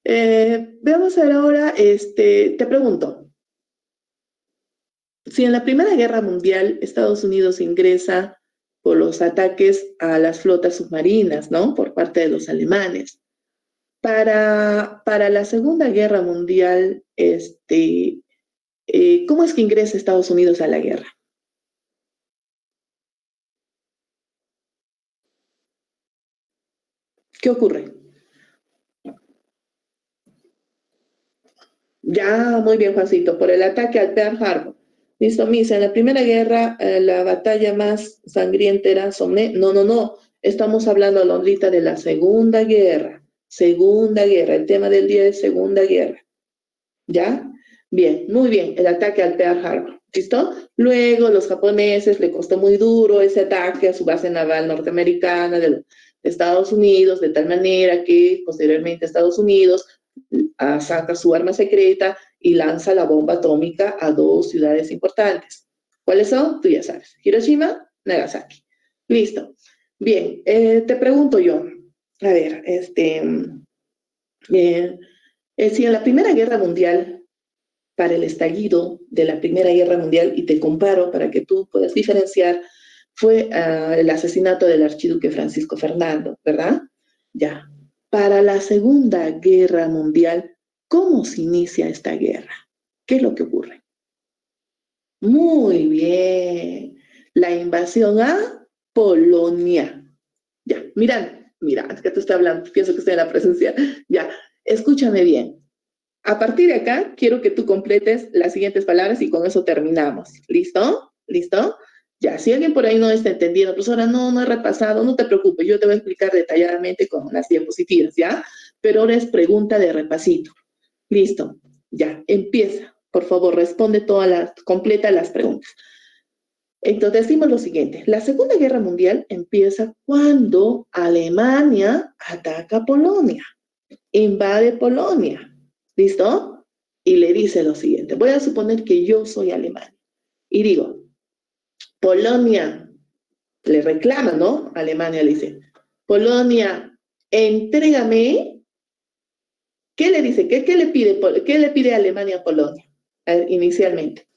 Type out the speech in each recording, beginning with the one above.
Veamos a ver ahora, te pregunto, si en la Primera Guerra Mundial Estados Unidos ingresa por los ataques a las flotas submarinas, ¿no? Por parte de los alemanes. Para la Segunda Guerra Mundial, ¿cómo es que ingresa Estados Unidos a la guerra? ¿Qué ocurre? Ya, muy bien, Juancito, por el ataque al Pearl Harbor. Listo, Misa, en la Primera Guerra, la batalla más sangrienta era Somme. No, no, no, estamos hablando, Londrita, de la Segunda Guerra. Segunda Guerra, el tema del día es Segunda Guerra. ¿Ya? Bien, muy bien, el ataque al Pearl Harbor. ¿Listo? Luego los japoneses le costó muy duro ese ataque a su base naval norteamericana de Estados Unidos, de tal manera que posteriormente Estados Unidos saca su arma secreta y lanza la bomba atómica a dos ciudades importantes. ¿Cuáles son? Tú ya sabes. Hiroshima, Nagasaki. Listo. Bien, te pregunto yo, a ver, si en la Primera Guerra Mundial, para el estallido de la Primera Guerra Mundial, y te comparo para que tú puedas diferenciar, fue el asesinato del archiduque Francisco Fernando, ¿verdad? Ya. Para la Segunda Guerra Mundial, ¿cómo se inicia esta guerra? ¿Qué es lo que ocurre? Muy bien. La invasión a Polonia. Ya, mira, es que te estoy hablando, pienso que estoy en la presencia. Ya, escúchame bien. A partir de acá, quiero que tú completes las siguientes palabras y con eso terminamos. ¿Listo? ¿Listo? Ya, si alguien por ahí no está entendiendo, profesora, no he repasado, no te preocupes, yo te voy a explicar detalladamente con unas diapositivas, ¿ya? Pero ahora es pregunta de repasito. Listo, ya, empieza. Por favor, responde completa las preguntas. Entonces decimos lo siguiente, la Segunda Guerra Mundial empieza cuando Alemania ataca Polonia, invade Polonia, ¿listo? Y le dice lo siguiente, voy a suponer que yo soy Alemania y digo, Polonia le reclama, ¿no? Alemania le dice, Polonia, entrégame, ¿qué le dice? ¿Qué le pide Alemania a Polonia inicialmente?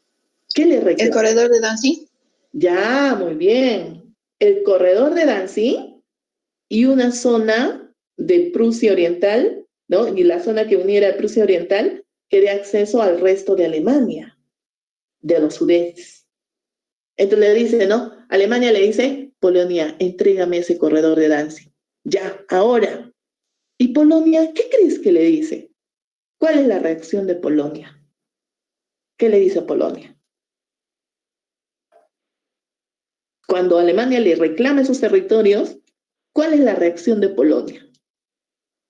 ¿Qué le reclama? El corredor de Danzig. Ya, muy bien. El corredor de Danzig y una zona de Prusia Oriental, ¿no? Y la zona que uniera a Prusia Oriental que dé acceso al resto de Alemania, de los sudetes. Entonces le dice, ¿no? Alemania le dice, Polonia, entrégame ese corredor de Danzig. Ya, ahora. ¿Y Polonia qué crees que le dice? ¿Cuál es la reacción de Polonia? ¿Qué le dice Polonia? Cuando Alemania le reclama esos territorios, ¿cuál es la reacción de Polonia?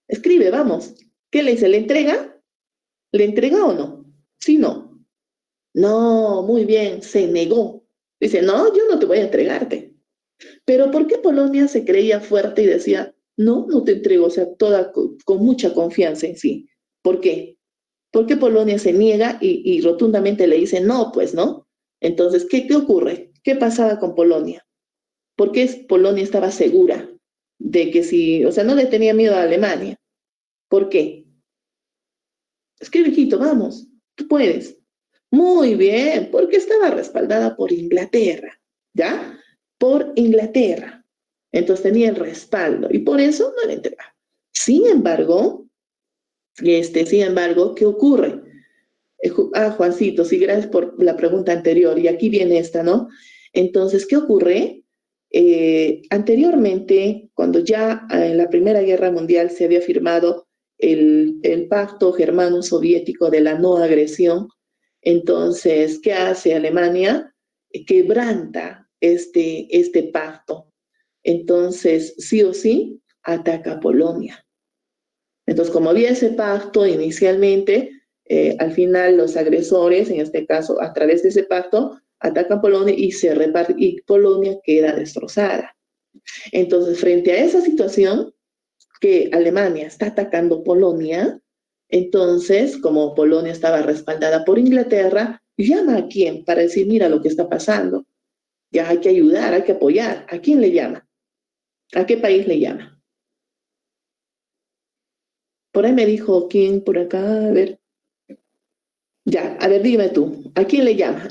Escribe, vamos. ¿Qué le dice? ¿Le entrega? ¿Le entrega o no? Sí, no. No, muy bien, se negó. Dice, no, yo no te voy a entregarte. Pero ¿por qué Polonia se creía fuerte y decía, no, no te entrego? O sea, con mucha confianza en sí. ¿Por qué? Porque Polonia se niega y rotundamente le dice, no, pues no. Entonces, ¿qué ocurre? ¿Qué pasaba con Polonia? ¿Por qué Polonia estaba segura de que si, o sea, no le tenía miedo a Alemania? ¿Por qué? Escribe, hijito, vamos, tú puedes. Muy bien, porque estaba respaldada por Inglaterra, ¿ya? Por Inglaterra. Entonces tenía el respaldo y por eso no le entregaba. Sin embargo, ¿qué ocurre? Juancito, sí, gracias por la pregunta anterior. Y aquí viene esta, ¿no? Entonces, ¿qué ocurre? Anteriormente, cuando ya en la Primera Guerra Mundial se había firmado el pacto germano-soviético de la no agresión, entonces, ¿qué hace Alemania? Quebranta este pacto. Entonces, sí o sí, ataca a Polonia. Entonces, como había ese pacto inicialmente, al final los agresores, en este caso a través de ese pacto, atacan Polonia y se reparte, y Polonia queda destrozada. Entonces, frente a esa situación que Alemania está atacando Polonia, entonces, como Polonia estaba respaldada por Inglaterra, llama a quién para decir, mira lo que está pasando. Ya hay que ayudar, hay que apoyar. ¿A quién le llama? ¿A qué país le llama? Por ahí me dijo, ¿quién por acá? A ver. Ya, a ver, dime tú, ¿a quién le llama?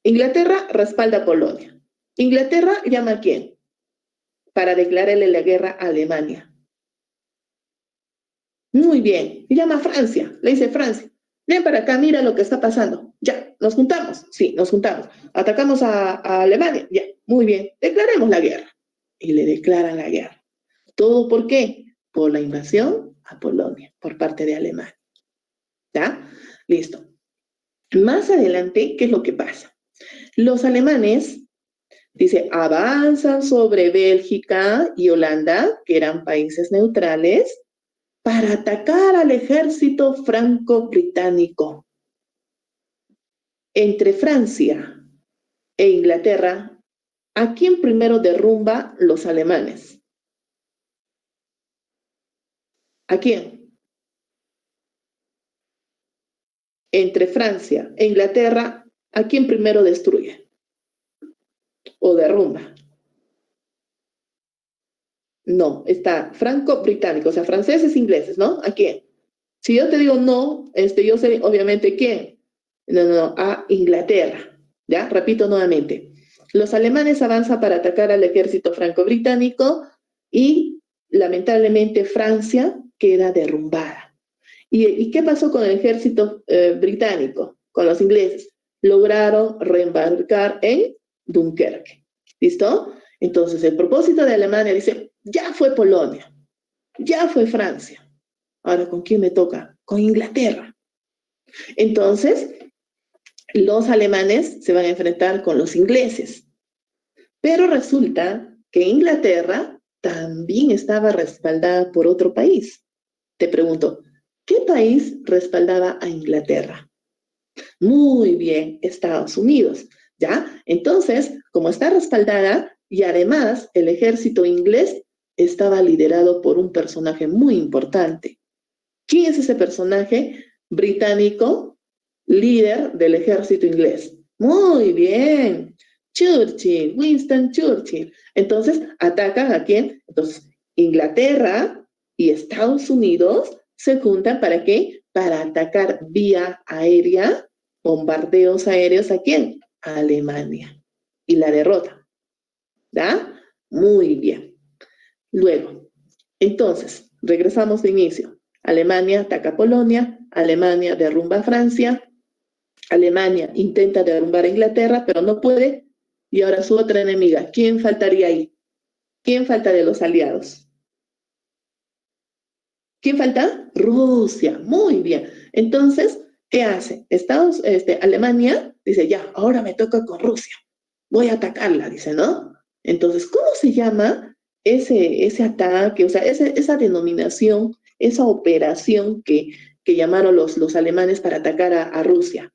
Inglaterra respalda a Polonia. ¿Inglaterra llama a quién? Para declararle la guerra a Alemania. Muy bien, y llama a Francia, le dice Francia, ven para acá, mira lo que está pasando. Ya, ¿nos juntamos? Sí, nos juntamos. ¿Atacamos a Alemania? Ya, muy bien, declaremos la guerra. Y le declaran la guerra. ¿Todo por qué? Por la invasión a Polonia por parte de Alemania. ¿Ya? Listo. Más adelante, ¿qué es lo que pasa? Los alemanes, dice, avanzan sobre Bélgica y Holanda, que eran países neutrales, para atacar al ejército franco-británico. Entre Francia e Inglaterra, ¿a quién primero derrumba los alemanes? ¿A quién? Entre Francia e Inglaterra, ¿a quién primero destruye o derrumba? No, está franco-británico, o sea, franceses, ingleses, ¿no? ¿A quién? Si yo te digo no, yo sé obviamente quién. No, no, no, a Inglaterra. ¿Ya? Repito nuevamente. Los alemanes avanzan para atacar al ejército franco-británico y lamentablemente Francia queda derrumbada. ¿Y qué pasó con el ejército británico? Con los ingleses. Lograron reembarcar en Dunkerque. ¿Listo? Entonces, el propósito de Alemania dice, ya fue Polonia, ya fue Francia. Ahora, ¿con quién me toca? Con Inglaterra. Entonces, los alemanes se van a enfrentar con los ingleses. Pero resulta que Inglaterra también estaba respaldada por otro país. Te pregunto, ¿qué país respaldaba a Inglaterra? Muy bien, Estados Unidos, ¿ya? Entonces, como está respaldada y además el ejército inglés estaba liderado por un personaje muy importante. ¿Quién es ese personaje británico, líder del ejército inglés? Muy bien, Churchill, Winston Churchill. Entonces, ¿atacan a quién? Entonces, Inglaterra y Estados Unidos se juntan ¿para qué? Para atacar vía aérea, bombardeos aéreos ¿a quién? A Alemania. Y la derrota. ¿Ya? Muy bien. Luego, entonces, regresamos de inicio. Alemania ataca a Polonia, Alemania derrumba a Francia, Alemania intenta derrumbar a Inglaterra, pero no puede. Y ahora su otra enemiga. ¿Quién faltaría ahí? ¿Quién falta de los aliados? ¿Quién falta? Rusia. Muy bien. Entonces, ¿qué hace? Alemania dice, ya, ahora me toca con Rusia. Voy a atacarla, dice, ¿no? Entonces, ¿cómo se llama ese ataque, o sea, esa denominación, esa operación que llamaron los alemanes para atacar a Rusia?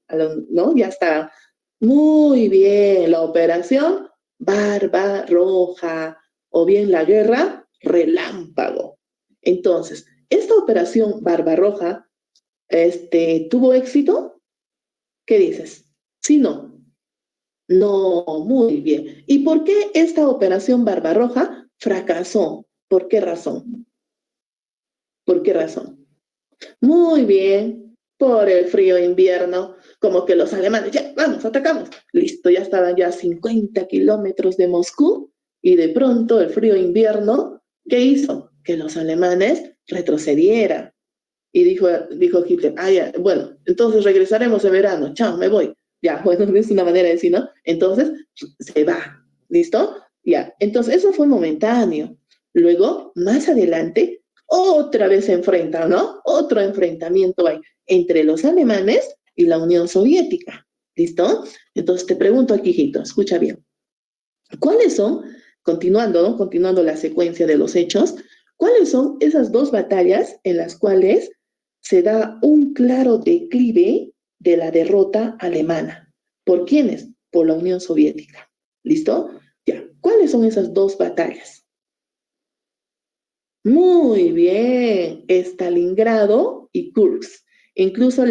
¿No? Ya está. Muy bien, la operación Barbarroja o bien la guerra Relámpago. Entonces, esta operación Barbarroja, ¿tuvo éxito? ¿Qué dices? Sí, no. No, muy bien. ¿Y por qué esta operación Barbarroja fracasó? ¿Por qué razón? ¿Por qué razón? Muy bien, por el frío invierno, como que los alemanes, ya, vamos, atacamos. Listo, ya estaban ya a 50 kilómetros de Moscú y de pronto el frío invierno, ¿qué hizo? Que los alemanes retrocedieran. Y dijo Hitler, ah, ya, bueno, entonces regresaremos en verano, chao, me voy. Ya, bueno, es una manera de decir, ¿no? Entonces, se va, ¿listo? Ya, entonces eso fue momentáneo. Luego, más adelante, otra vez se enfrentan, ¿no? Otro enfrentamiento hay entre los alemanes y la Unión Soviética, ¿listo? Entonces te pregunto aquí, hijito, escucha bien. ¿Cuáles son, continuando, ¿no? Continuando la secuencia de los hechos, cuáles son esas dos batallas en las cuales se da un claro declive de la derrota alemana? ¿Por quiénes? Por la Unión Soviética. ¿Listo? Ya. ¿Cuáles son esas dos batallas? Muy bien, Stalingrado y Kursk. Incluso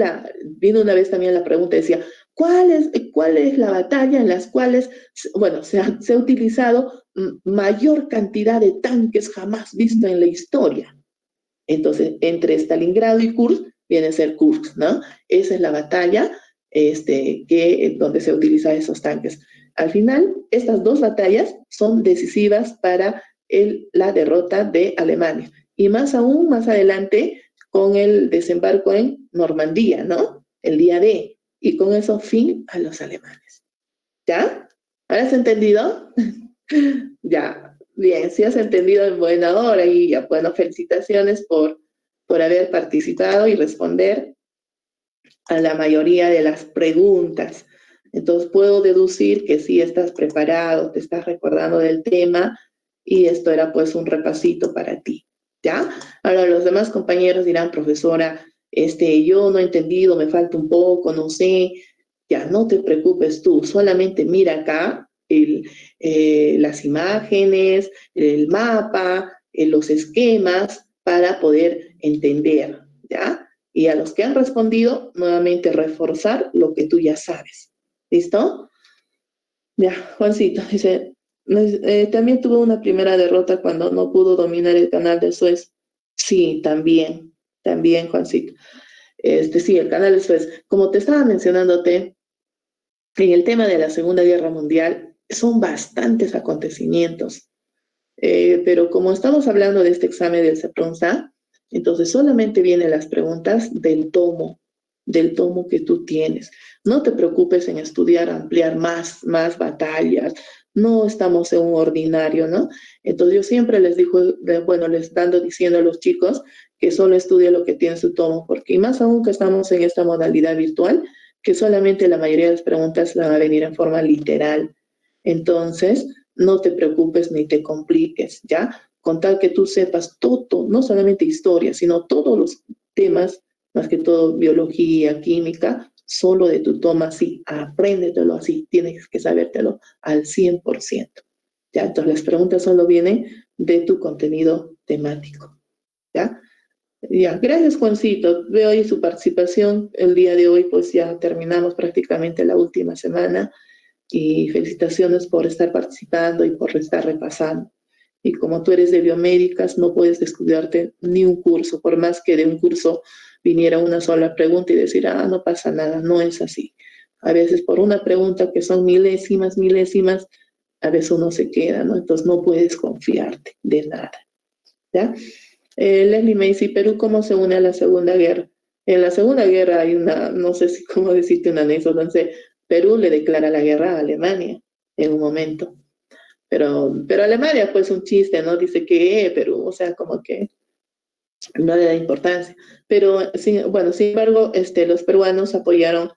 vino una vez también la pregunta, decía, ¿cuál es la batalla en las cuales, bueno, se ha utilizado mayor cantidad de tanques jamás visto en la historia? Entonces, entre Stalingrado y Kursk viene a ser Kursk, ¿no? Esa es la batalla donde se utilizan esos tanques. Al final, estas dos batallas son decisivas para la derrota de Alemania. Y más aún, más adelante, con el desembarco en Normandía, ¿no? El día D. Y con eso, fin a los alemanes. ¿Ya? ¿Ahora has entendido? Ya, bien, si has entendido en buena hora y ya, bueno, felicitaciones por haber participado y responder a la mayoría de las preguntas. Entonces puedo deducir que sí estás preparado, te estás recordando del tema y esto era pues un repasito para ti, ¿ya? Ahora los demás compañeros dirán, profesora, yo no he entendido, me falta un poco, no sé, ya, no te preocupes tú, solamente mira acá las imágenes, el mapa, los esquemas para poder entender, ¿ya? Y a los que han respondido, nuevamente reforzar lo que tú ya sabes. ¿Listo? Ya, Juancito dice, también tuvo una primera derrota cuando no pudo dominar el canal de Suez. Sí, también, Juancito. Sí, el canal de Suez. Como te estaba mencionándote, en el tema de la Segunda Guerra Mundial, son bastantes acontecimientos. Pero como estamos hablando de este examen del CEPRONSA, entonces solamente vienen las preguntas del tomo que tú tienes. No te preocupes en estudiar, ampliar más batallas. No estamos en un ordinario, ¿no? Entonces yo siempre les digo, bueno, les dando diciendo a los chicos que solo estudie lo que tiene su tomo, porque y más aún que estamos en esta modalidad virtual, que solamente la mayoría de las preguntas van a venir en forma literal. Entonces, no te preocupes ni te compliques, ¿ya? Con tal que tú sepas todo, no solamente historia, sino todos los temas, más que todo biología, química, solo de tu toma, así, apréndetelo así, tienes que sabértelo al 100%, ¿ya? Entonces las preguntas solo vienen de tu contenido temático, ¿ya? Ya, gracias Juancito, veo ahí su participación el día de hoy, pues ya terminamos prácticamente la última semana y felicitaciones por estar participando y por estar repasando. Y como tú eres de biomédicas, no puedes descuidarte ni un curso, por más que de un curso viniera una sola pregunta y decir, no pasa nada, no es así. A veces por una pregunta que son milésimas, a veces uno se queda, ¿no? Entonces no puedes confiarte de nada, ¿ya? Leslie me dice, ¿Perú cómo se une a la Segunda Guerra? En la Segunda Guerra hay no sé si cómo decirte una anécdota, entonces Perú le declara la guerra a Alemania en un momento, pero Alemania pues un chiste, ¿no? Dice que Perú, o sea, como que no le da importancia, pero bueno, sin embargo, los peruanos apoyaron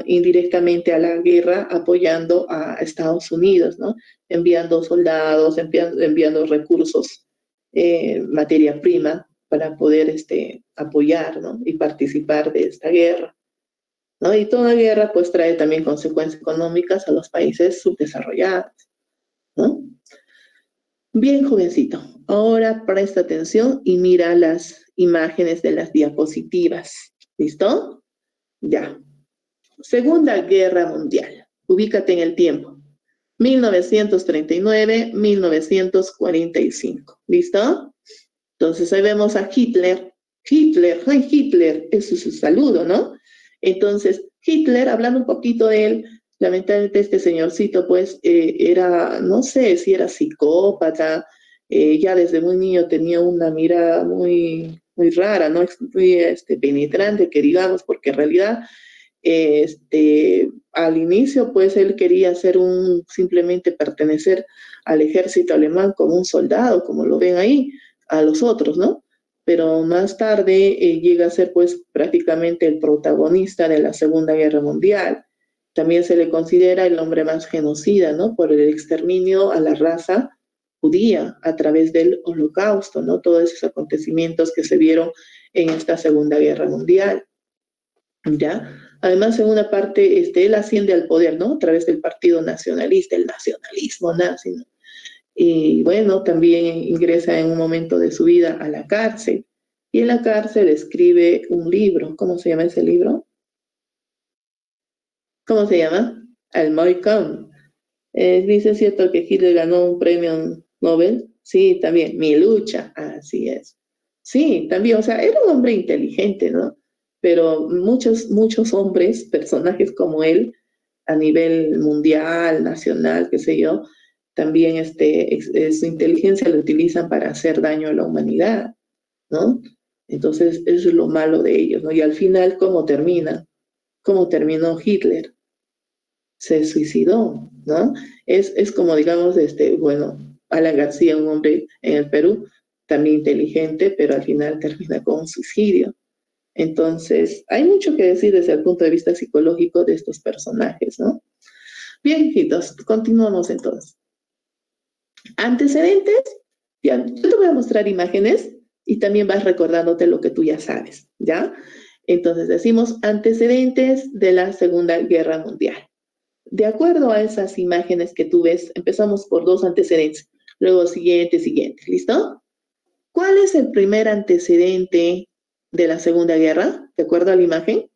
indirectamente a la guerra apoyando a Estados Unidos, ¿no? Enviando soldados, enviando recursos, materia prima para poder apoyar, ¿no? Y participar de esta guerra, ¿no? Y toda guerra pues trae también consecuencias económicas a los países subdesarrollados, ¿no? Bien, jovencito, ahora presta atención y mira las imágenes de las diapositivas. ¿Listo? Ya. Segunda Guerra Mundial. Ubícate en el tiempo. 1939-1945. ¿Listo? Entonces ahí vemos a Hitler. Heil Hitler, eso es su saludo, ¿no? Entonces, Hitler, hablando un poquito de él, lamentablemente este señorcito, pues, era, no sé si era psicópata, ya desde muy niño tenía una mirada muy rara, ¿no? Muy penetrante, que digamos, porque en realidad, al inicio, pues, él quería simplemente pertenecer al ejército alemán como un soldado, como lo ven ahí, a los otros, ¿no? Pero más tarde llega a ser pues prácticamente el protagonista de la Segunda Guerra Mundial. También se le considera el hombre más genocida, ¿no? Por el exterminio a la raza judía a través del Holocausto, ¿no? Todos esos acontecimientos que se vieron en esta Segunda Guerra Mundial, ¿ya? Además, en una parte, él asciende al poder, ¿no? A través del Partido Nacionalista, el nacionalismo nazi, ¿no? Y bueno, también ingresa en un momento de su vida a la cárcel. Y en la cárcel escribe un libro. ¿Cómo se llama ese libro? ¿Cómo se llama? El Mein Kampf. Dice cierto que Hitler ganó un premio Nobel. Sí, también. Mi lucha. Así es. Sí, también, o sea, era un hombre inteligente, ¿no? Pero muchos hombres, personajes como él, a nivel mundial, nacional, qué sé yo, también su inteligencia lo utilizan para hacer daño a la humanidad, ¿no? Entonces, eso es lo malo de ellos, ¿no? Y al final, ¿cómo termina? ¿Cómo terminó Hitler? Se suicidó, ¿no? Es como, digamos, bueno, Alan García, un hombre en el Perú, también inteligente, pero al final termina con un suicidio. Entonces, hay mucho que decir desde el punto de vista psicológico de estos personajes, ¿no? Bien, hijitos, continuamos entonces. Antecedentes, ya, yo te voy a mostrar imágenes y también vas recordándote lo que tú ya sabes, ¿ya? Entonces decimos antecedentes de la Segunda Guerra Mundial. De acuerdo a esas imágenes que tú ves, empezamos por dos antecedentes, luego siguiente, ¿listo? ¿Cuál es el primer antecedente de la Segunda Guerra? ¿De acuerdo a la imagen?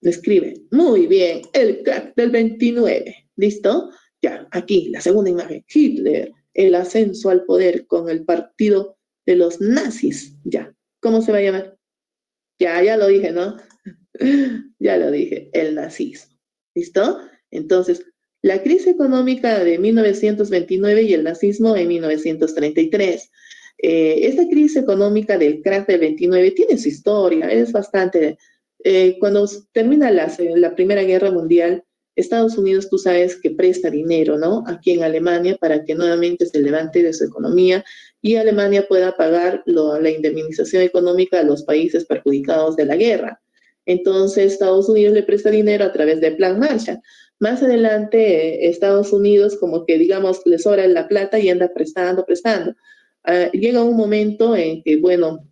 Escribe. Muy bien, el crack del 29. ¿Listo? Ya, aquí, la segunda imagen. Hitler, el ascenso al poder con el partido de los nazis. Ya, ¿cómo se va a llamar? Ya lo dije, ¿no? Ya lo dije, el nazismo. ¿Listo? Entonces, la crisis económica de 1929 y el nazismo en 1933. Esta crisis económica del crack del 29 tiene su historia, es bastante. Cuando termina la Primera Guerra Mundial, Estados Unidos, tú sabes que presta dinero, ¿no? Aquí en Alemania para que nuevamente se levante de su economía y Alemania pueda pagar la indemnización económica a los países perjudicados de la guerra. Entonces, Estados Unidos le presta dinero a través del Plan Marshall. Más adelante, Estados Unidos, como que digamos, le sobra la plata y anda prestando. Llega un momento en que, bueno,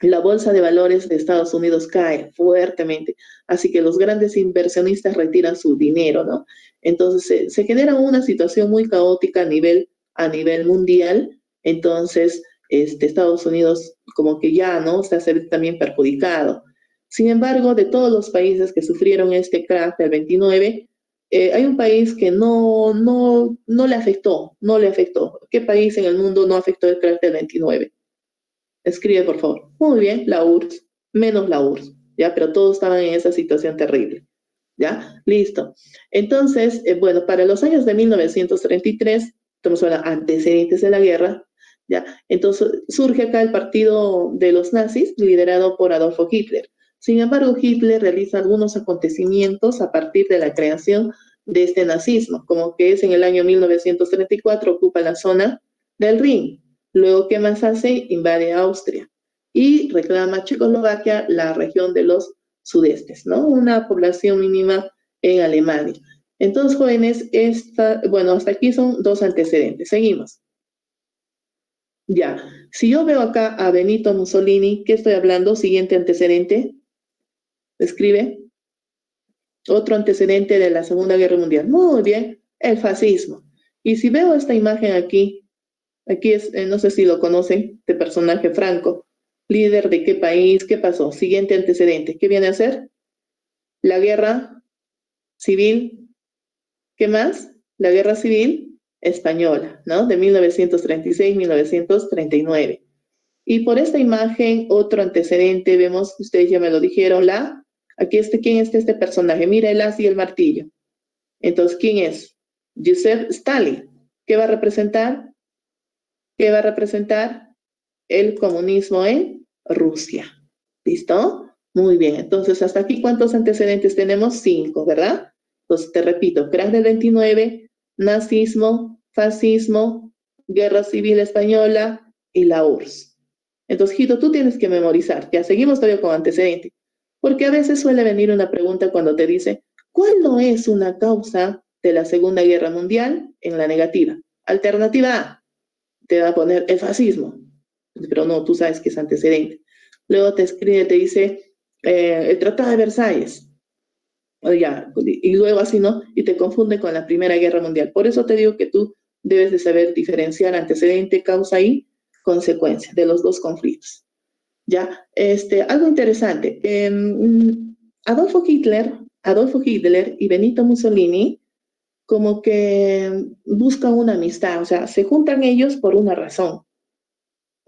la bolsa de valores de Estados Unidos cae fuertemente, así que los grandes inversionistas retiran su dinero, ¿no? Entonces se genera una situación muy caótica a nivel mundial, entonces Estados Unidos como que ya, ¿no? Se hace también perjudicado. Sin embargo, de todos los países que sufrieron este crash del 29, hay un país que no le afectó, no le afectó. ¿Qué país en el mundo no afectó el crash del 29? Escribe, por favor. Muy bien, la URSS, menos la URSS, ¿ya? Pero todos estaban en esa situación terrible, ¿ya? Listo. Entonces, bueno, para los años de 1933, estamos hablando antecedentes de la guerra, ¿ya? Entonces, surge acá el partido de los nazis, liderado por Adolfo Hitler. Sin embargo, Hitler realiza algunos acontecimientos a partir de la creación de este nazismo, como que es en el año 1934, ocupa la zona del Rin. Luego, ¿qué más hace? Invade Austria y reclama Checoslovaquia, la región de los sudestes, ¿no? Una población mínima en Alemania. Entonces, jóvenes, bueno, hasta aquí son dos antecedentes. Seguimos. Ya, si yo veo acá a Benito Mussolini, ¿qué estoy hablando? Siguiente antecedente. Escribe. Otro antecedente de la Segunda Guerra Mundial. Muy bien, el fascismo. Y si veo esta imagen aquí es, no sé si lo conocen, este personaje Franco, líder de qué país, qué pasó. Siguiente antecedente, ¿qué viene a hacer? La guerra civil, ¿qué más? La guerra civil española, ¿no? De 1936-1939. Y por esta imagen, otro antecedente, vemos, ustedes ya me lo dijeron, aquí ¿quién es este personaje? Mira el as y el martillo. Entonces, ¿quién es? Joseph Stalin. ¿Qué va a representar? ¿Qué va a representar? El comunismo en Rusia. ¿Listo? Muy bien. Entonces, hasta aquí, ¿cuántos antecedentes tenemos? 5, ¿verdad? Entonces, te repito, crash del 29, nazismo, fascismo, guerra civil española y la URSS. Entonces, Gito, tú tienes que memorizar. Ya seguimos todavía con antecedentes. Porque a veces suele venir una pregunta cuando te dice, ¿cuál no es una causa de la Segunda Guerra Mundial? En la negativa. Alternativa A, te va a poner el fascismo, pero no, tú sabes que es antecedente. Luego te escribe, te dice el Tratado de Versalles, o ya, y luego así, ¿no? Y te confunde con la Primera Guerra Mundial. Por eso te digo que tú debes de saber diferenciar antecedente, causa y consecuencia de los dos conflictos. Ya, algo interesante. Adolfo Hitler y Benito Mussolini como que buscan una amistad, o sea, se juntan ellos por una razón.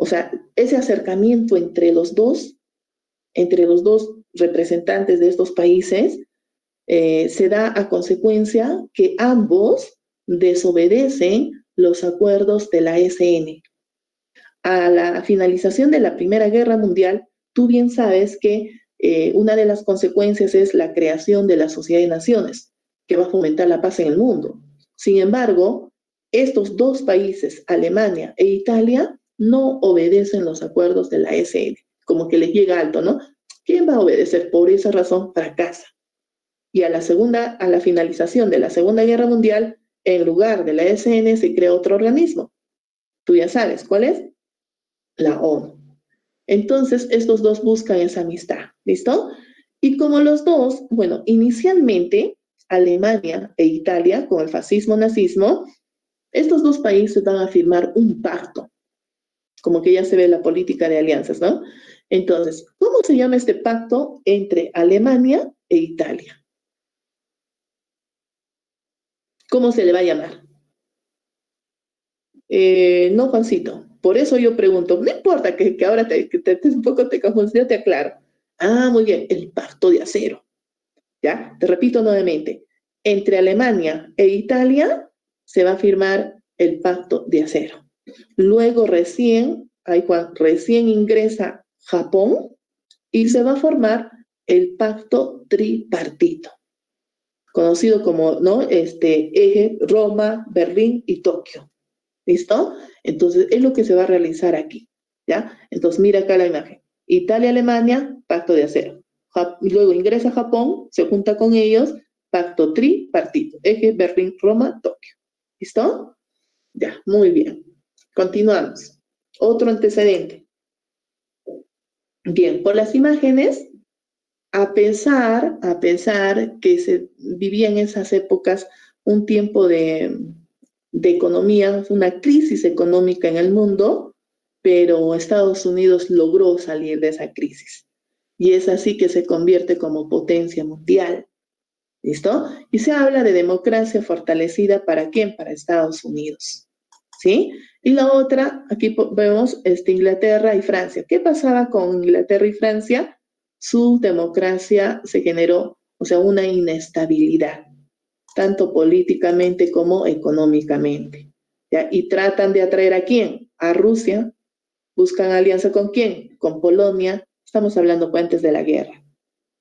O sea, ese acercamiento entre los dos representantes de estos países, se da a consecuencia que ambos desobedecen los acuerdos de la SN. A la finalización de la Primera Guerra Mundial, tú bien sabes que una de las consecuencias es la creación de la Sociedad de Naciones, que va a fomentar la paz en el mundo. Sin embargo, estos dos países, Alemania e Italia, no obedecen los acuerdos de la SN, como que les llega alto, ¿no? ¿Quién va a obedecer? Por esa razón fracasa. Y a la finalización de la Segunda Guerra Mundial, en lugar de la SN se crea otro organismo. Tú ya sabes, ¿cuál es? La ONU. Entonces, estos dos buscan esa amistad, ¿listo? Y como los dos, bueno, inicialmente Alemania e Italia, con el fascismo-nazismo, estos dos países van a firmar un pacto, como que ya se ve la política de alianzas, ¿no? Entonces, ¿cómo se llama este pacto entre Alemania e Italia? ¿Cómo se le va a llamar? No, Juancito. Por eso yo pregunto, no importa que ahora un poco te confundas, yo te aclaro. Ah, muy bien, el pacto de acero. ¿Ya? Te repito nuevamente. Entre Alemania e Italia se va a firmar el pacto de acero. Luego recién ingresa Japón y se va a formar el pacto tripartito, conocido como, ¿no? Eje Roma, Berlín y Tokio. ¿Listo? Entonces, es lo que se va a realizar aquí, ¿ya? Entonces, mira acá la imagen. Italia-Alemania, pacto de acero. Luego ingresa Japón, se junta con ellos, pacto tripartito. Eje Berlín-Roma, Tokio. ¿Listo? Ya, muy bien. Continuamos. Otro antecedente. Bien, por las imágenes, a pesar que se vivía en esas épocas un tiempo de economía, una crisis económica en el mundo, pero Estados Unidos logró salir de esa crisis. Y es así que se convierte como potencia mundial. ¿Listo? Y se habla de democracia fortalecida ¿para quién? Para Estados Unidos. ¿Sí? Y la otra, aquí vemos Inglaterra y Francia. ¿Qué pasaba con Inglaterra y Francia? Su democracia se generó, o sea, una inestabilidad, tanto políticamente como económicamente. ¿Ya? Y tratan de atraer ¿a quién? A Rusia. ¿Buscan alianza con quién? Con Polonia. Estamos hablando antes de la guerra.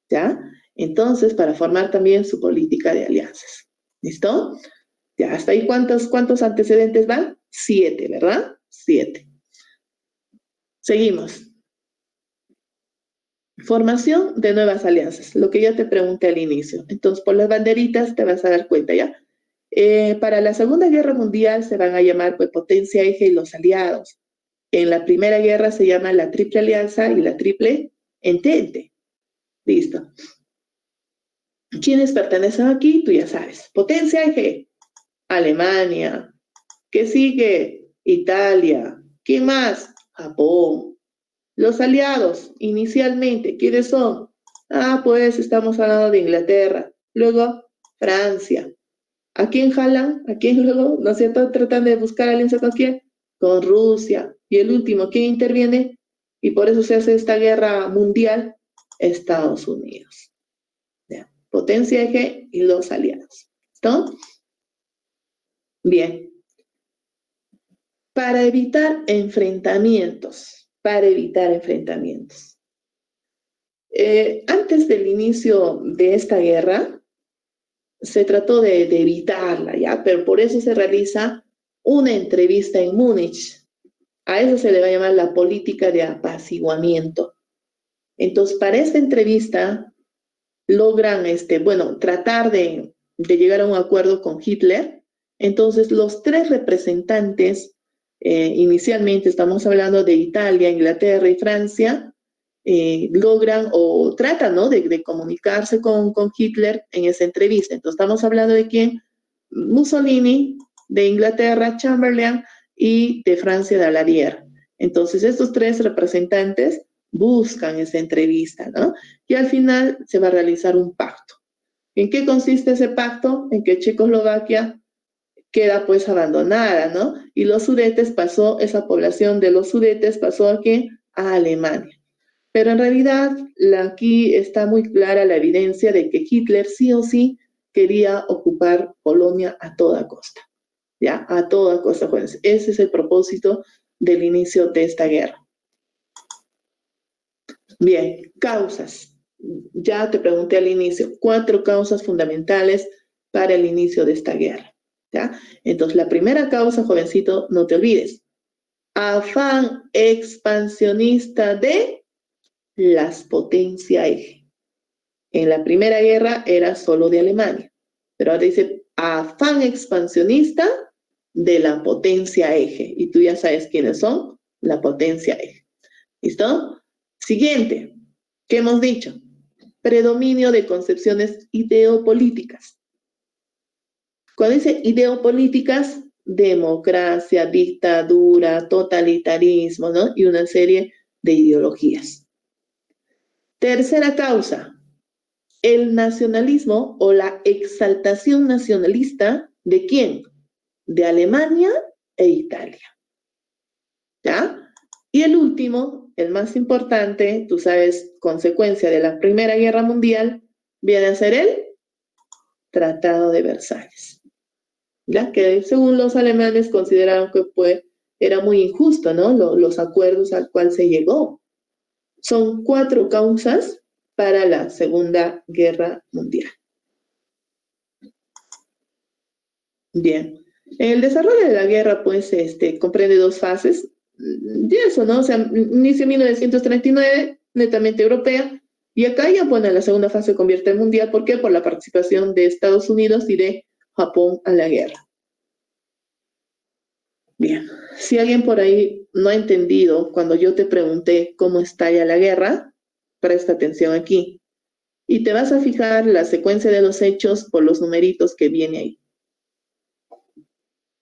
¿Ya? Entonces, para formar también su política de alianzas. ¿Listo? Ya, hasta ahí, ¿cuántos antecedentes van? 7, ¿verdad? 7. Seguimos. Formación de nuevas alianzas, lo que ya te pregunté al inicio. Entonces, por las banderitas te vas a dar cuenta, ¿ya? Para la Segunda Guerra Mundial se van a llamar pues, Potencia Eje y los aliados. En la Primera Guerra se llama la Triple Alianza y la Triple Entente. Listo. ¿Quiénes pertenecen aquí? Tú ya sabes. Potencia Eje, Alemania. ¿Qué sigue? Italia. ¿Quién más? Japón. Los aliados, inicialmente, ¿quiénes son? Ah, pues estamos hablando de Inglaterra. Luego, Francia. ¿A quién jalan? ¿A quién luego? ¿No es cierto? Tratan de buscar alianza con quién? Con Rusia. Y el último, ¿quién interviene? Y por eso se hace esta guerra mundial, Estados Unidos. ¿Ya? Potencia eje y los aliados. ¿Listo? Bien. Para evitar enfrentamientos. Antes del inicio de esta guerra, se trató de evitarla, ¿ya? Pero por eso se realiza una entrevista en Múnich. A eso se le va a llamar la política de apaciguamiento. Entonces, para esta entrevista logran, tratar de llegar a un acuerdo con Hitler. Entonces, los tres representantes, inicialmente estamos hablando de Italia, Inglaterra y Francia, logran o tratan, ¿no? de comunicarse con Hitler en esa entrevista. Entonces, estamos hablando de quién? Mussolini, de Inglaterra, Chamberlain, y de Francia, Daladier. Entonces, estos tres representantes buscan esa entrevista, ¿no? Y al final se va a realizar un pacto. ¿En qué consiste ese pacto? En que Checoslovaquia queda pues abandonada, ¿no? Y los Sudetes esa población de los Sudetes pasó aquí a Alemania. Pero en realidad aquí está muy clara la evidencia de que Hitler sí o sí quería ocupar Polonia a toda costa, ¿ya? A toda costa, jóvenes. Ese es el propósito del inicio de esta guerra. Bien, causas. Ya te pregunté al inicio, 4 causas fundamentales para el inicio de esta guerra, ¿ya? Entonces, la primera causa, jovencito, no te olvides, afán expansionista de las potencias eje. En la primera guerra era solo de Alemania, pero ahora dice afán expansionista de la potencia eje. Y tú ya sabes quiénes son, la potencia eje. ¿Listo? Siguiente, ¿qué hemos dicho? Predominio de concepciones ideopolíticas. Cuando dice ideopolíticas, democracia, dictadura, totalitarismo, ¿no? Y una serie de ideologías. Tercera causa, el nacionalismo o la exaltación nacionalista ¿de quién? De Alemania e Italia. ¿Ya? Y el último, el más importante, tú sabes, consecuencia de la Primera Guerra Mundial, viene a ser el Tratado de Versalles. ¿Ya? Que según los alemanes consideraron que era muy injusto, ¿no? Los acuerdos al cual se llegó. Son 4 causas para la Segunda Guerra Mundial. Bien. El desarrollo de la guerra, pues, comprende 2 fases. Y eso, ¿no? O sea, inicia en 1939, netamente europea, y acá ya, bueno, la segunda fase se convierte en mundial. ¿Por qué? Por la participación de Estados Unidos y de Japón a la guerra. Bien. Si alguien por ahí no ha entendido cuando yo te pregunté cómo estalla la guerra, presta atención aquí. Y te vas a fijar la secuencia de los hechos por los numeritos que viene ahí.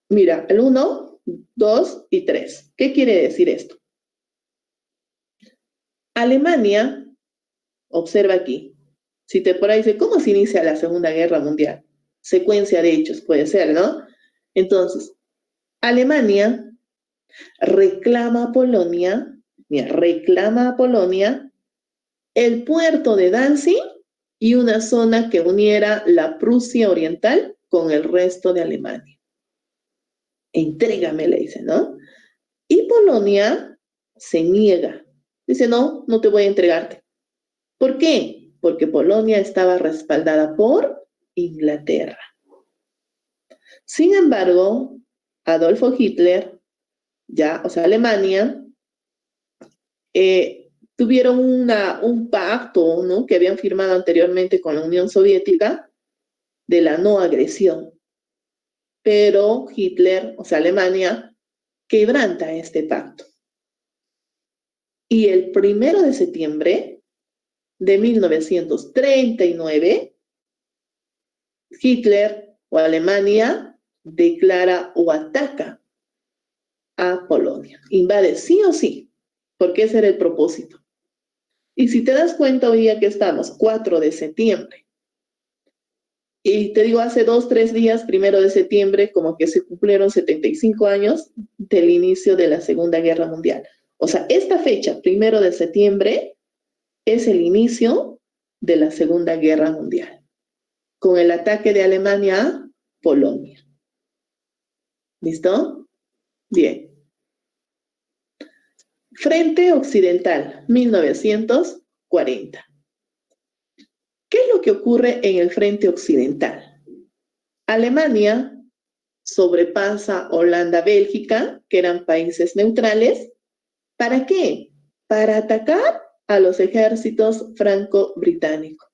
Mira, el 1, 2 y 3. ¿Qué quiere decir esto? Alemania, observa aquí, si te por ahí dice, ¿cómo se inicia la Segunda Guerra Mundial? Secuencia de hechos, puede ser, ¿no? Entonces, Alemania reclama a Polonia, mira, reclama a Polonia el puerto de Danzig y una zona que uniera la Prusia Oriental con el resto de Alemania. Entrégame, le dice, ¿no? Y Polonia se niega. Dice, no, no te voy a entregarte. ¿Por qué? Porque Polonia estaba respaldada por Inglaterra. Sin embargo, Adolfo Hitler, ya, o sea, Alemania, tuvieron un pacto, ¿no? Que habían firmado anteriormente con la Unión Soviética de la no agresión. Pero Hitler, o sea, Alemania, quebranta este pacto. Y el 1 de septiembre de 1939, Hitler o Alemania declara o ataca a Polonia. Invade sí o sí, porque ese era el propósito. Y si te das cuenta, hoy día que estamos, 4 de septiembre, y te digo, hace 2, 3 días, 1 de septiembre, como que se cumplieron 75 años del inicio de la Segunda Guerra Mundial. O sea, esta fecha, 1 de septiembre, es el inicio de la Segunda Guerra Mundial, con el ataque de Alemania a Polonia. ¿Listo? Bien. Frente Occidental, 1940. ¿Qué es lo que ocurre en el Frente Occidental? Alemania sobrepasa Holanda-Bélgica, que eran países neutrales. ¿Para qué? Para atacar a los ejércitos franco-británicos.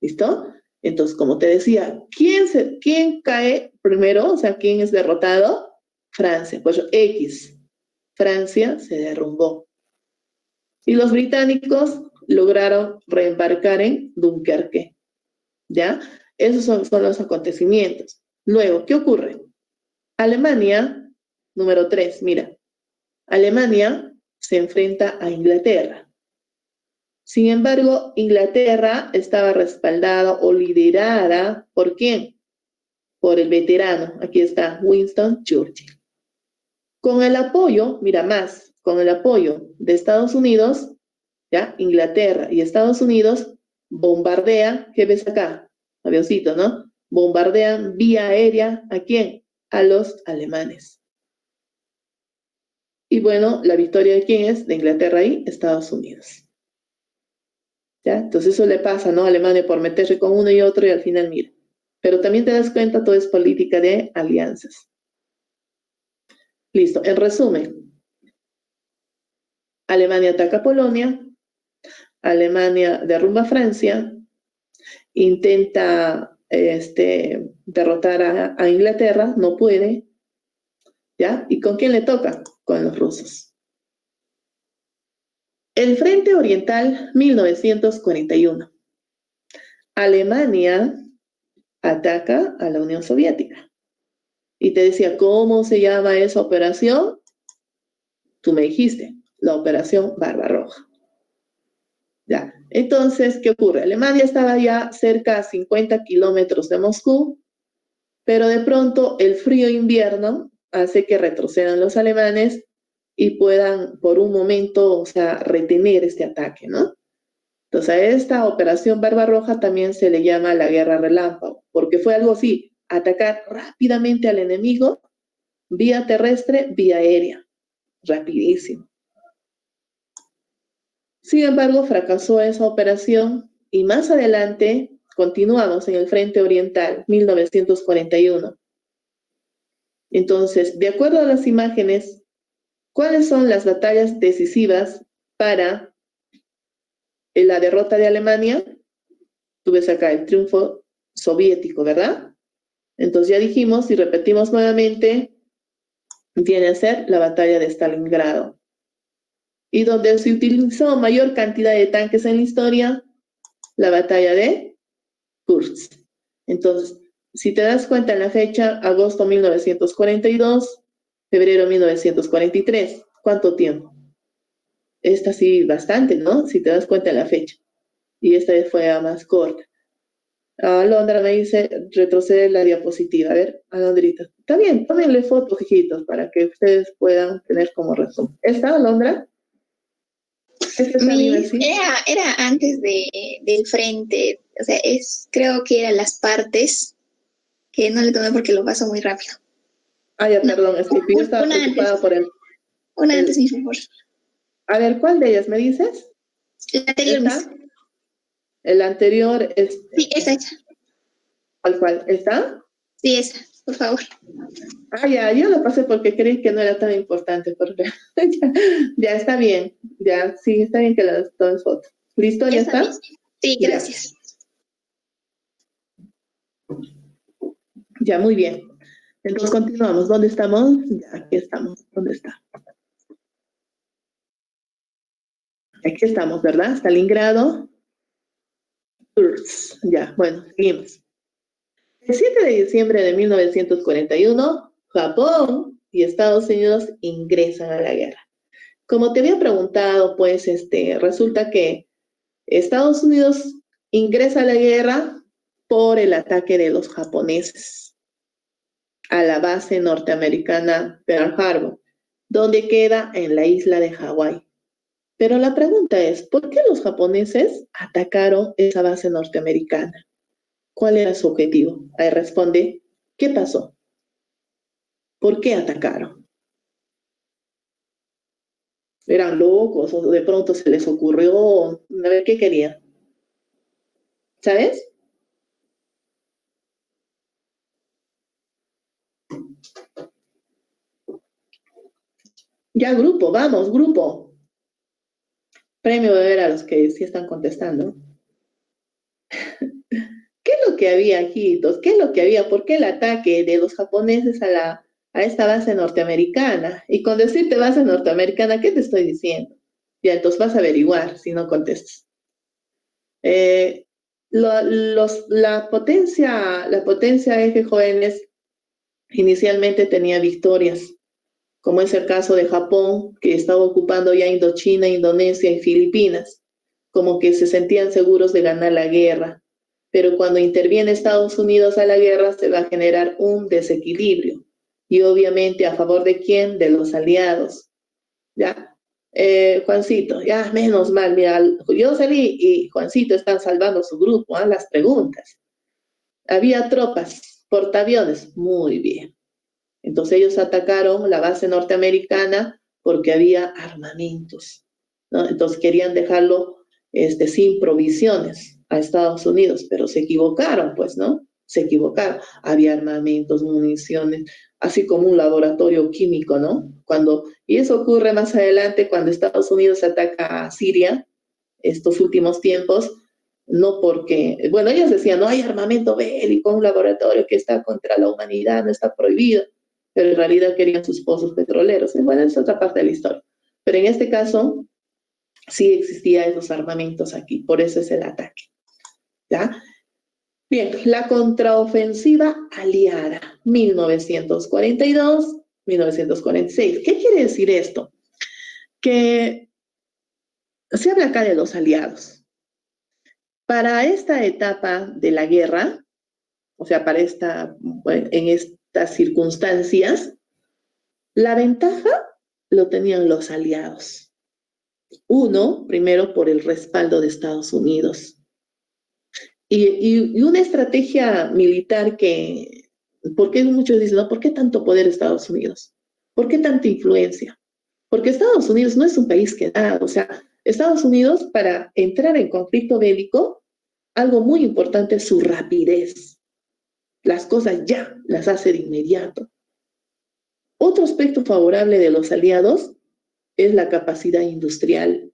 ¿Listo? Entonces, como te decía, ¿quién cae primero? O sea, ¿quién es derrotado? Francia. Pues X. Francia se derrumbó. Y los británicos lograron reembarcar en Dunkerque. ¿Ya? Esos son los acontecimientos. Luego, ¿qué ocurre? Alemania, número 3, mira. Alemania se enfrenta a Inglaterra. Sin embargo, Inglaterra estaba respaldada o liderada ¿por quién? por el veterano, aquí está, Winston Churchill. Con el apoyo, mira más, con el apoyo de Estados Unidos, ¿ya? Inglaterra y Estados Unidos bombardean, ¿qué ves acá? Avioncito, ¿no? Bombardean vía aérea, ¿a quién? A los alemanes. Y bueno, la victoria de quién es? De Inglaterra y Estados Unidos. ¿Ya? Entonces eso le pasa, ¿no? A Alemania por meterse con uno y otro y al final mira. Pero también te das cuenta, todo es política de alianzas. Listo, en resumen, Alemania ataca a Polonia, Alemania derrumba a Francia, intenta derrotar a Inglaterra, no puede, ¿ya? ¿Y con quién le toca? Con los rusos. El Frente Oriental, 1941. Alemania ataca a la Unión Soviética. Y te decía, ¿cómo se llama esa operación? Tú me dijiste, la Operación Barbarroja. Ya. Entonces, ¿qué ocurre? Alemania estaba ya cerca a 50 kilómetros de Moscú, pero de pronto el frío invierno hace que retrocedan los alemanes y puedan por un momento, o sea, retener este ataque, ¿no? Entonces a esta operación Barbarroja también se le llama la guerra relámpago, porque fue algo así, atacar rápidamente al enemigo, vía terrestre, vía aérea, rapidísimo. Sin embargo, fracasó esa operación y más adelante continuamos en el Frente Oriental, 1941. Entonces, de acuerdo a las imágenes, ¿cuáles son las batallas decisivas para la derrota de Alemania? Tú ves acá el triunfo soviético, ¿verdad? Entonces ya dijimos y repetimos nuevamente, viene a ser la batalla de Stalingrado. Y donde se utilizó mayor cantidad de tanques en la historia, la batalla de Kursk. Entonces, si te das cuenta en la fecha, agosto 1942, febrero 1943, ¿cuánto tiempo? Esta sí, bastante, ¿no? Si te das cuenta en la fecha. Y esta fue a más corta. Alondra me dice, retroceder la diapositiva. A ver, Alondrita. Está bien, tómenle fotos, hijitos, para que ustedes puedan tener como resumen. ¿Está, Alondra? Era antes del frente, o sea, creo que eran las partes que no le tomé porque lo paso muy rápido. Ah, ya, perdón, es que yo estaba preocupada por él. Una antes, mi favor. A ver, ¿cuál de ellas me dices? La anterior. El anterior es... Sí, esa. ¿Cuál? ¿Está? Sí, esa, por favor. Ah, ya, yo lo pasé porque creí que no era tan importante, porque ya está bien, ya, sí, está bien que las tomes fotos. ¿Listo? ¿Ya está? Sí, gracias. Ya, muy bien. Entonces continuamos. ¿Dónde estamos? Ya, aquí estamos. ¿Dónde está? Aquí estamos, ¿verdad? Stalingrado. Ya, bueno, seguimos. El 7 de diciembre de 1941, Japón y Estados Unidos ingresan a la guerra. Como te había preguntado, pues, resulta que Estados Unidos ingresa a la guerra por el ataque de los japoneses a la base norteamericana Pearl Harbor, donde queda en la isla de Hawái. Pero la pregunta es, ¿por qué los japoneses atacaron esa base norteamericana? ¿Cuál era su objetivo? Ahí responde, ¿qué pasó? ¿Por qué atacaron? ¿Eran locos o de pronto se les ocurrió? A ver, ¿qué querían? ¿Sabes? Ya, grupo, vamos, grupo. Premio de ver a los que sí están contestando. ¿Qué es lo que había, hijitos? ¿Qué es lo que había? ¿Por qué el ataque de los japoneses a esta base norteamericana? Y con decirte base norteamericana, ¿qué te estoy diciendo? Ya, entonces vas a averiguar si no contestas. La potencia eje jóvenes inicialmente tenía victorias, como es el caso de Japón, que estaba ocupando ya Indochina, Indonesia y Filipinas, como que se sentían seguros de ganar la guerra. pero cuando interviene Estados Unidos a la guerra se va a generar un desequilibrio. Y obviamente, ¿a favor de quién? De los aliados. ¿Ya? Juancito, ya menos mal, mira, yo salí y Juancito está salvando su grupo, ¿ah? Las preguntas. Había tropas, portaaviones, muy bien. Entonces ellos atacaron la base norteamericana porque había armamentos, ¿no? Entonces querían dejarlo sin provisiones a Estados Unidos, pero se equivocaron, pues, ¿no? Se equivocaron. Había armamentos, municiones, así como un laboratorio químico, ¿no? Y eso ocurre más adelante cuando Estados Unidos ataca a Siria, estos últimos tiempos, no porque, bueno, ellos decían, no hay armamento bélico, un laboratorio que está contra la humanidad, no está prohibido, pero en realidad querían sus pozos petroleros. Y bueno, es otra parte de la historia. Pero en este caso, sí existía esos armamentos aquí, por eso es el ataque. ¿Ya? Bien, la contraofensiva aliada, 1942-1946. ¿Qué quiere decir esto? Que se habla acá de los aliados. Para esta etapa de la guerra, o sea, en estas circunstancias, la ventaja lo tenían los aliados. Uno, primero, por el respaldo de Estados Unidos. Y una estrategia militar porque muchos dicen, ¿no? ¿Por qué tanto poder Estados Unidos? ¿Por qué tanta influencia? Porque Estados Unidos no es un país quedado, o sea, Estados Unidos para entrar en conflicto bélico, algo muy importante es su rapidez. Las cosas ya las hace de inmediato. Otro aspecto favorable de los aliados es la capacidad industrial,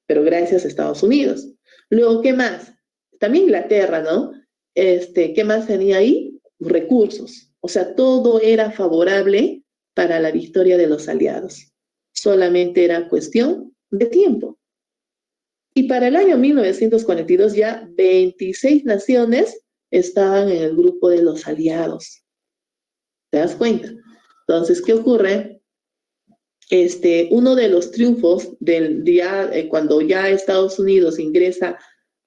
pero gracias a Estados Unidos. Luego, ¿qué más? También Inglaterra, ¿no? ¿Qué más tenía ahí? Recursos. O sea, todo era favorable para la victoria de los aliados. Solamente era cuestión de tiempo. Y para el año 1942 ya 26 naciones estaban en el grupo de los aliados. ¿Te das cuenta? Entonces, ¿qué ocurre? Uno de los triunfos del día, cuando ya Estados Unidos ingresa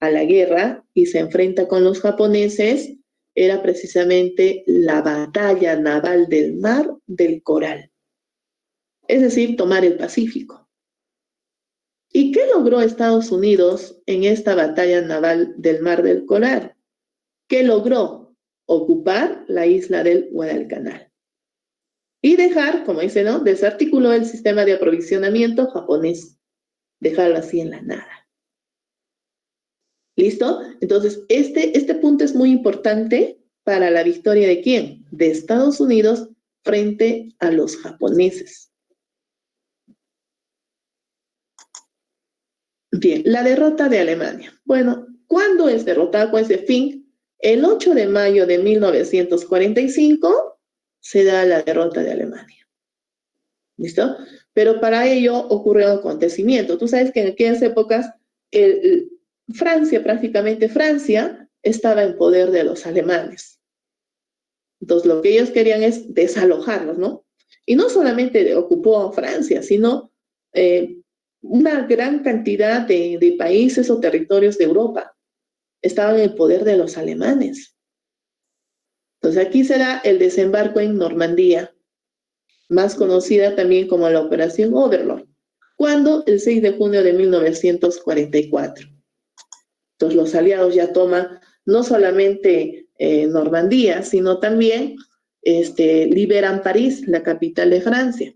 a la guerra y se enfrenta con los japoneses, era precisamente la batalla naval del Mar del Coral. Es decir, tomar el Pacífico. ¿Y qué logró Estados Unidos en esta batalla naval del Mar del Coral? ¿Qué logró? Ocupar la isla del Guadalcanal. Y dejar, como dice, ¿no? Desarticuló el sistema de aprovisionamiento japonés. Dejarlo así en la nada. ¿Listo? Entonces, este punto es muy importante para la victoria de ¿quién? De Estados Unidos frente a los japoneses. Bien, la derrota de Alemania. Bueno, ¿cuándo es derrotada? ¿Cuál es el fin? El 8 de mayo de 1945 se da la derrota de Alemania. ¿Listo? Pero para ello ocurrió un acontecimiento. Tú sabes que en aquellas épocas prácticamente Francia, estaba en poder de los alemanes. Entonces lo que ellos querían es desalojarlos, ¿no? Y no solamente ocupó Francia, sino una gran cantidad de países o territorios de Europa estaban en el poder de los alemanes. Entonces aquí será el desembarco en Normandía, más conocida también como la Operación Overlord, cuando el 6 de junio de 1944. Entonces los aliados ya toman no solamente Normandía, sino también liberan París, la capital de Francia.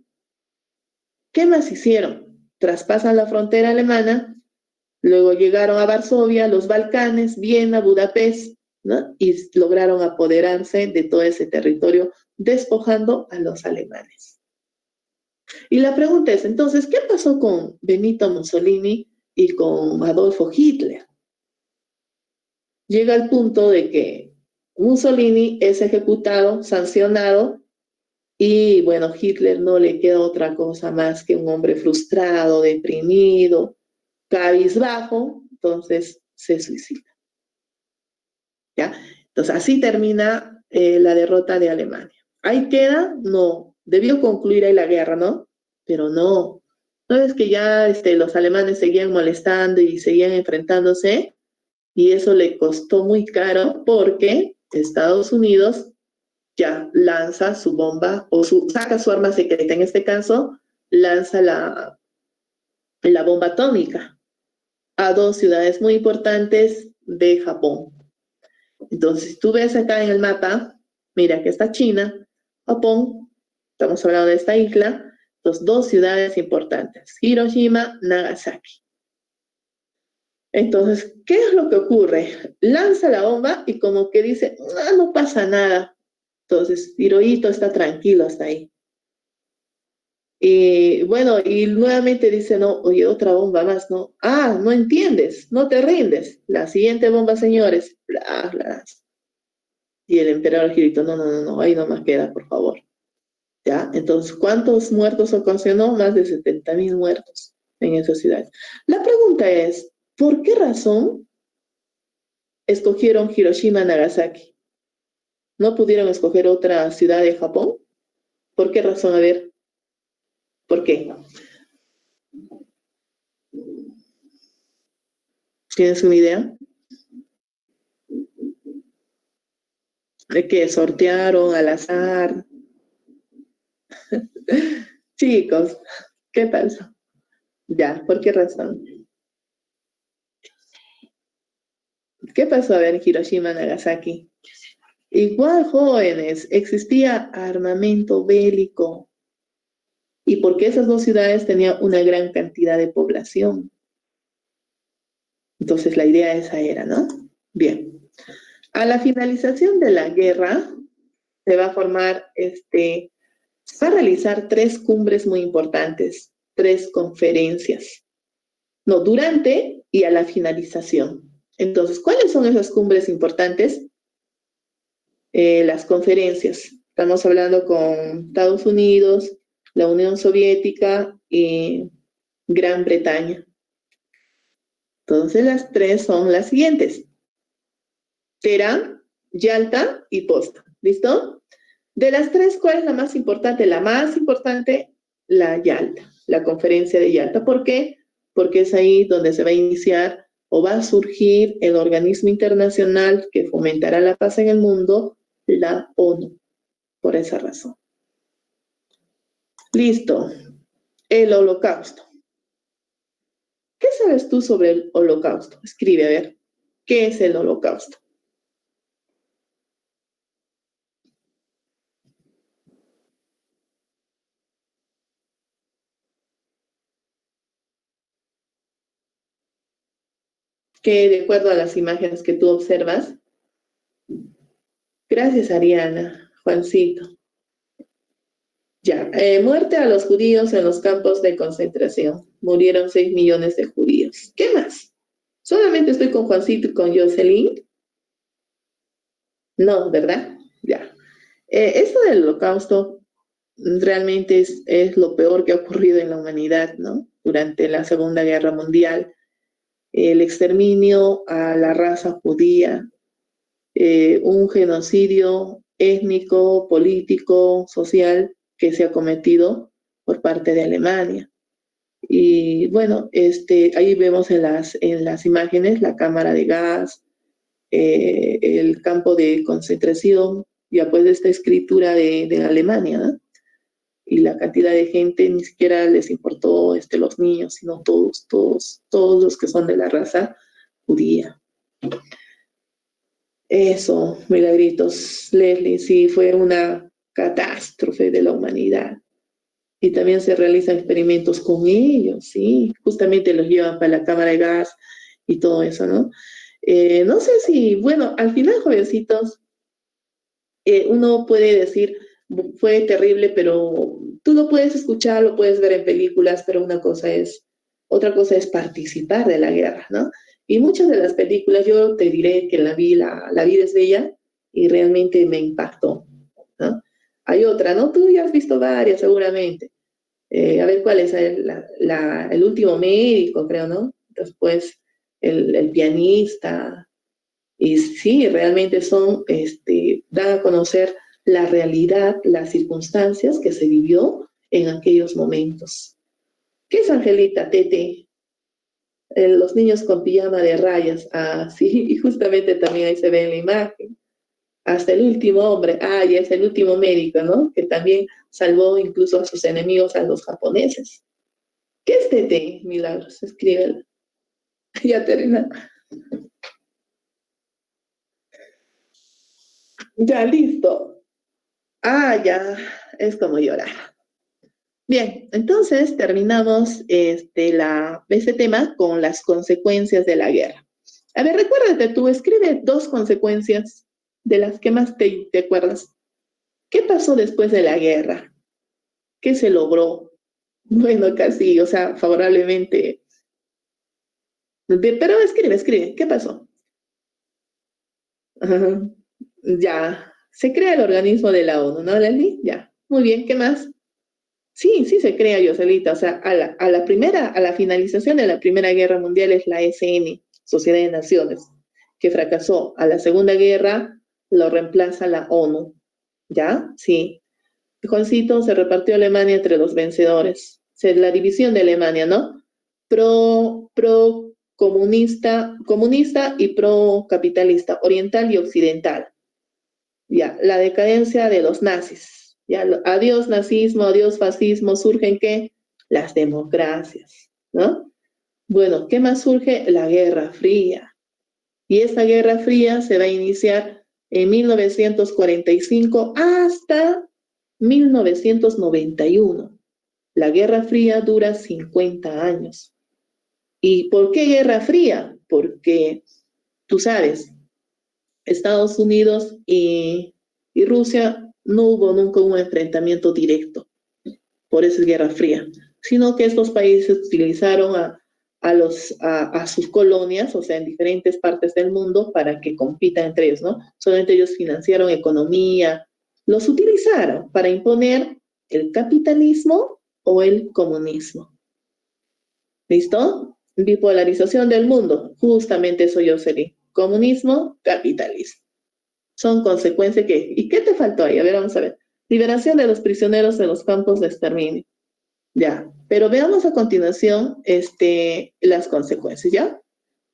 ¿Qué más hicieron? Traspasan la frontera alemana, luego llegaron a Varsovia, los Balcanes, Viena, Budapest, ¿no? Y lograron apoderarse de todo ese territorio, despojando a los alemanes. Y la pregunta es, entonces, ¿qué pasó con Benito Mussolini y con Adolfo Hitler? Llega al punto de que Mussolini es ejecutado, sancionado, y bueno, Hitler no le queda otra cosa más que un hombre frustrado, deprimido, cabizbajo, entonces se suicida. ¿Ya? Entonces así termina la derrota de Alemania. ¿Ahí queda? No. Debió concluir ahí la guerra, ¿no? Pero no. ¿No es que ya los alemanes seguían molestando y seguían enfrentándose? Y eso le costó muy caro porque Estados Unidos ya lanza su bomba o saca su arma secreta. En este caso, lanza la bomba atómica a dos ciudades muy importantes de Japón. Entonces, si tú ves acá en el mapa, mira que está China, Japón, estamos hablando de esta isla, los dos ciudades importantes, Hiroshima, Nagasaki. Entonces, ¿qué es lo que ocurre? Lanza la bomba y como que dice, no pasa nada. Entonces, Hirohito está tranquilo hasta ahí. Y bueno, y nuevamente dice, no, oye, otra bomba más, ¿no? Ah, no entiendes, no te rindes. La siguiente bomba, señores. Bla, bla. Y el emperador Hirohito, no, ahí nomás queda, por favor. ¿Ya? Entonces, ¿cuántos muertos ocasionó? Más de 70.000 muertos en esa ciudad. La pregunta es, ¿por qué razón escogieron Hiroshima, Nagasaki? ¿No pudieron escoger otra ciudad de Japón? ¿Por qué razón? A ver, ¿por qué? ¿Tienes una idea? ¿De qué? ¿Sortearon al azar? Chicos, ¿qué pasó? Ya, ¿por qué razón? ¿Qué pasó a ver en Hiroshima, Nagasaki? Igual, jóvenes, existía armamento bélico y porque esas dos ciudades tenían una gran cantidad de población. Entonces la idea esa era, ¿no? Bien. A la finalización de la guerra se va a formar, se va a realizar tres cumbres muy importantes, tres conferencias. No, durante y a la finalización. Entonces, ¿cuáles son esas cumbres importantes? Las conferencias. Estamos hablando con Estados Unidos, la Unión Soviética y Gran Bretaña. Entonces, las tres son las siguientes. Teherán, Yalta y Potsdam. ¿Listo? De las tres, ¿cuál es la más importante? La más importante, la Yalta, la conferencia de Yalta. ¿Por qué? Porque es ahí donde se va a iniciar o va a surgir el organismo internacional que fomentará la paz en el mundo, la ONU, por esa razón. Listo. El Holocausto. ¿Qué sabes tú sobre el Holocausto? Escribe, a ver. ¿Qué es el Holocausto? Que de acuerdo a las imágenes que tú observas. Gracias, Ariana. Juancito. Ya, muerte a los judíos en los campos de concentración. Murieron 6 millones de judíos. ¿Qué más? ¿Solamente estoy con Juancito y con Jocelyn? No, ¿verdad? Ya. Esto del holocausto realmente es lo peor que ha ocurrido en la humanidad, ¿no? Durante la Segunda Guerra Mundial. El exterminio a la raza judía, un genocidio étnico, político, social que se ha cometido por parte de Alemania. Y bueno, ahí vemos en las imágenes la cámara de gas, el campo de concentración, ya pues esta escritura de Alemania, ¿no? Y la cantidad de gente ni siquiera les importó los niños, sino todos los que son de la raza judía. Eso, Milagritos, Leslie, sí, fue una catástrofe de la humanidad. Y también se realizan experimentos con ellos, sí, justamente los llevan para la cámara de gas y todo eso, ¿no? No sé si, bueno, al final, jovencitos, uno puede decir, fue terrible, pero tú lo puedes escuchar, lo puedes ver en películas, pero otra cosa es participar de la guerra, ¿no? Y muchas de las películas, yo te diré que la vida es bella y realmente me impactó, ¿no? Hay otra, ¿no? Tú ya has visto varias seguramente. A ver cuál es el último médico, creo, ¿no? Después el pianista, y sí, realmente dan a conocer la realidad, las circunstancias que se vivió en aquellos momentos. ¿Qué es Angelita, Tete? Los niños con pijama de rayas, ah, sí, y justamente también ahí se ve en la imagen. Hasta el último hombre, ah, y es el último médico, ¿no? Que también salvó incluso a sus enemigos, a los japoneses. ¿Qué es TT, Milagros? Escríbelo. Ya termina. Ya, listo. Ah, ya, es como llorar. Bien, entonces terminamos este tema con las consecuencias de la guerra. A ver, recuérdate, tú escribe dos consecuencias de las que más te acuerdas. ¿Qué pasó después de la guerra? ¿Qué se logró? Bueno, casi, o sea, favorablemente. Pero escribe, ¿qué pasó? Ajá. Ya, se crea el organismo de la ONU, ¿no, Leslie? Ya, muy bien, ¿qué más? Sí, sí se crea, Yoselita, o sea, a la finalización de la Primera Guerra Mundial es la SN, Sociedad de Naciones, que fracasó. A la Segunda Guerra lo reemplaza la ONU, ¿ya? Sí. Juancito, se repartió Alemania entre los vencedores. La división de Alemania, ¿no? Pro comunista, comunista y pro capitalista, oriental y occidental. Ya, la decadencia de los nazis. Ya, adiós nazismo, adiós fascismo, surgen ¿qué? Las democracias, ¿no? Bueno, ¿qué más surge? La Guerra Fría. Y esta Guerra Fría se va a iniciar en 1945 hasta 1991. La Guerra Fría dura 50 años. ¿Y por qué Guerra Fría? Porque, tú sabes, Estados Unidos y Rusia no hubo nunca un enfrentamiento directo, por eso es Guerra Fría, sino que estos países utilizaron a sus colonias, o sea, en diferentes partes del mundo, para que compitan entre ellos, ¿no? Solamente ellos financiaron economía, los utilizaron para imponer el capitalismo o el comunismo. ¿Listo? Bipolarización del mundo, justamente eso yo sería. Comunismo, capitalismo. Son consecuencias que... ¿Y qué te faltó ahí? A ver, vamos a ver. Liberación de los prisioneros de los campos de exterminio. Ya, pero veamos a continuación las consecuencias, ¿ya?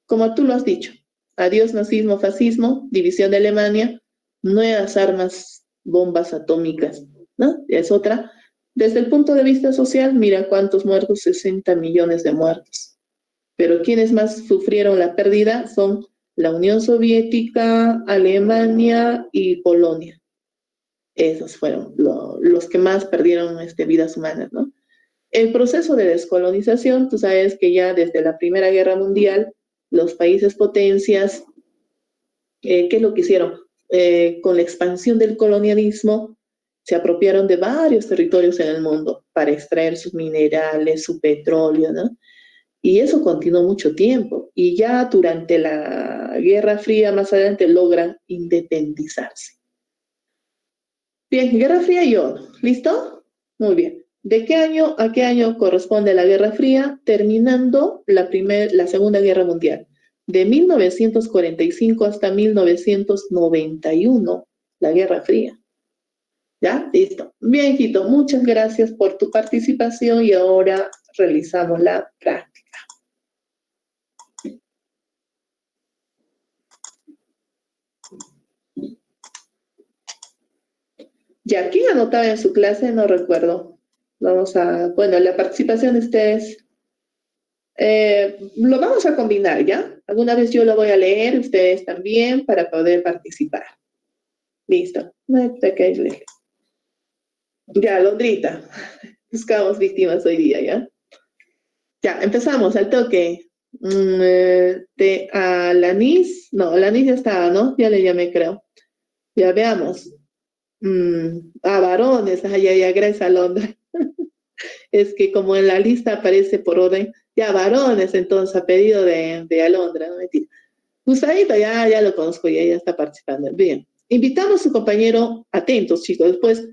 Como tú lo has dicho. Adiós nazismo, fascismo, división de Alemania, nuevas armas, bombas atómicas, ¿no? Es otra. Desde el punto de vista social, mira cuántos muertos, 60 millones de muertos. Pero quienes más sufrieron la pérdida son la Unión Soviética, Alemania y Polonia. Esos fueron los que más perdieron vidas humanas, ¿no? El proceso de descolonización, tú sabes que ya desde la Primera Guerra Mundial, los países potencias, ¿qué es lo que hicieron? Con la expansión del colonialismo, se apropiaron de varios territorios en el mundo para extraer sus minerales, su petróleo, ¿no? Y eso continuó mucho tiempo. Y ya durante la Guerra Fría, más adelante, logran independizarse. Bien, Guerra Fría y ONU. ¿Listo? Muy bien. ¿De qué año a qué año corresponde la Guerra Fría? Terminando la Segunda Guerra Mundial. De 1945 hasta 1991, la Guerra Fría. ¿Ya? Listo. Bien, Quito, muchas gracias por tu participación y ahora realizamos la práctica. Ya, ¿quién anotaba en su clase? No recuerdo. Bueno, la participación de ustedes, lo vamos a combinar, ¿ya? Alguna vez yo lo voy a leer, ustedes también, para poder participar. Listo. Ya, Londrita. Buscamos víctimas hoy día, ¿ya? Ya, empezamos al toque. De Alanis, no, Alanis ya estaba, ¿no? Ya le llamé, creo. Ya veamos. Varones, ya, gracias a Londra. Es que como en la lista aparece por orden, ya varones, entonces a pedido de Alondra, no mentira. Gustavito, ya lo conozco, ya está participando. Bien, invitamos a su compañero, atentos chicos, después,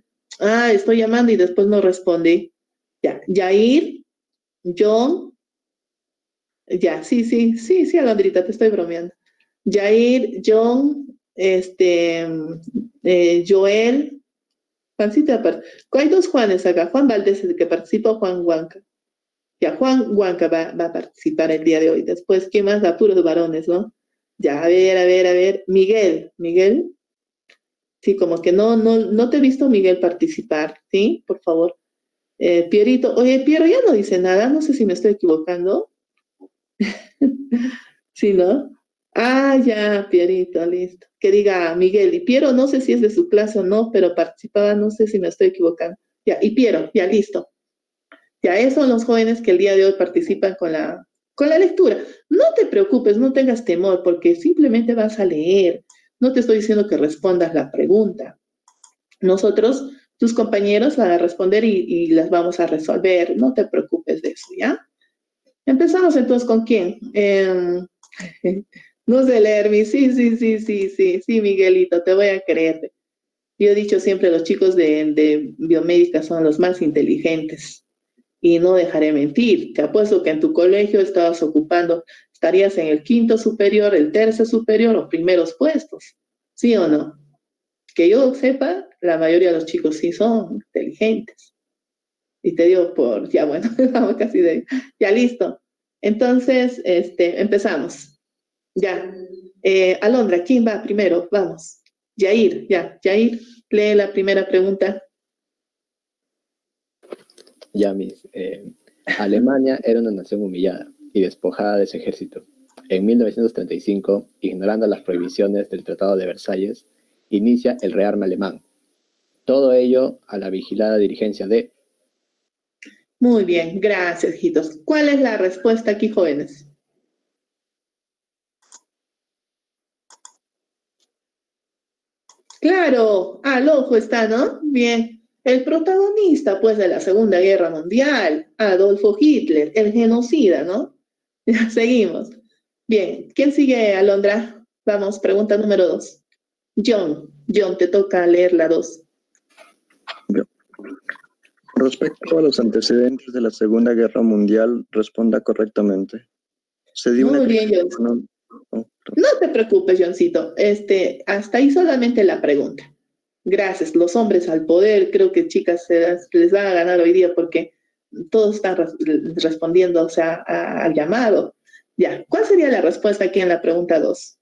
estoy llamando y después no responde. Ya, Yair, John, ya, sí, Alondrita, te estoy bromeando. Yair, John, Joel, Juancita, hay dos Juanes acá, Juan Valdés, el que participó, Juan Huanca. Ya, Juan Huanca va a participar el día de hoy. Después, ¿qué más? A puros varones, ¿no? Ya, a ver. Miguel. Sí, como que no te he visto, Miguel, participar, ¿sí? Por favor. Pierito, oye, Piero ya no dice nada, no sé si me estoy equivocando. Sí, ¿no? Ah, ya, Pierito, listo. Que diga Miguel. Y Piero, no sé si es de su clase o no, pero participaba, no sé si me estoy equivocando. Ya, y Piero, ya, listo. Ya, esos son los jóvenes que el día de hoy participan con la lectura. No te preocupes, no tengas temor, porque simplemente vas a leer. No te estoy diciendo que respondas la pregunta. Nosotros, tus compañeros, van a responder y las vamos a resolver. No te preocupes de eso, ¿ya? Empezamos entonces con quién. No sé leer, sí, Miguelito, te voy a creer. Yo he dicho siempre, los chicos de biomédica son los más inteligentes y no dejaré mentir. Te apuesto que en tu colegio estarías en el quinto superior, el tercer superior o primeros puestos, ¿sí o no? Que yo sepa, la mayoría de los chicos sí son inteligentes. Y te digo ya bueno, vamos casi ya listo. Entonces, empezamos. Ya. Alondra, ¿quién va primero? Vamos. Yair, lee la primera pregunta. Ya, Alemania era una nación humillada y despojada de su ejército. En 1935, ignorando las prohibiciones del Tratado de Versalles, inicia el rearme alemán. Todo ello a la vigilada dirigencia de... Muy bien, gracias, hijitos. ¿Cuál es la respuesta aquí, jóvenes? Claro, al ojo está, ¿no? Bien. El protagonista, pues, de la Segunda Guerra Mundial, Adolfo Hitler, el genocida, ¿no? Ya, seguimos. Bien, ¿quién sigue, Alondra? Vamos, pregunta número 2. John, te toca leer la 2. Respecto a los antecedentes de la Segunda Guerra Mundial, responda correctamente. Se dio Muy una bien, crisis John. No te preocupes, Johncito. Hasta ahí solamente la pregunta. Gracias. Los hombres al poder, creo que chicas les van a ganar hoy día porque todos están respondiendo, o sea, al llamado. Ya. ¿Cuál sería la respuesta aquí en la pregunta 2?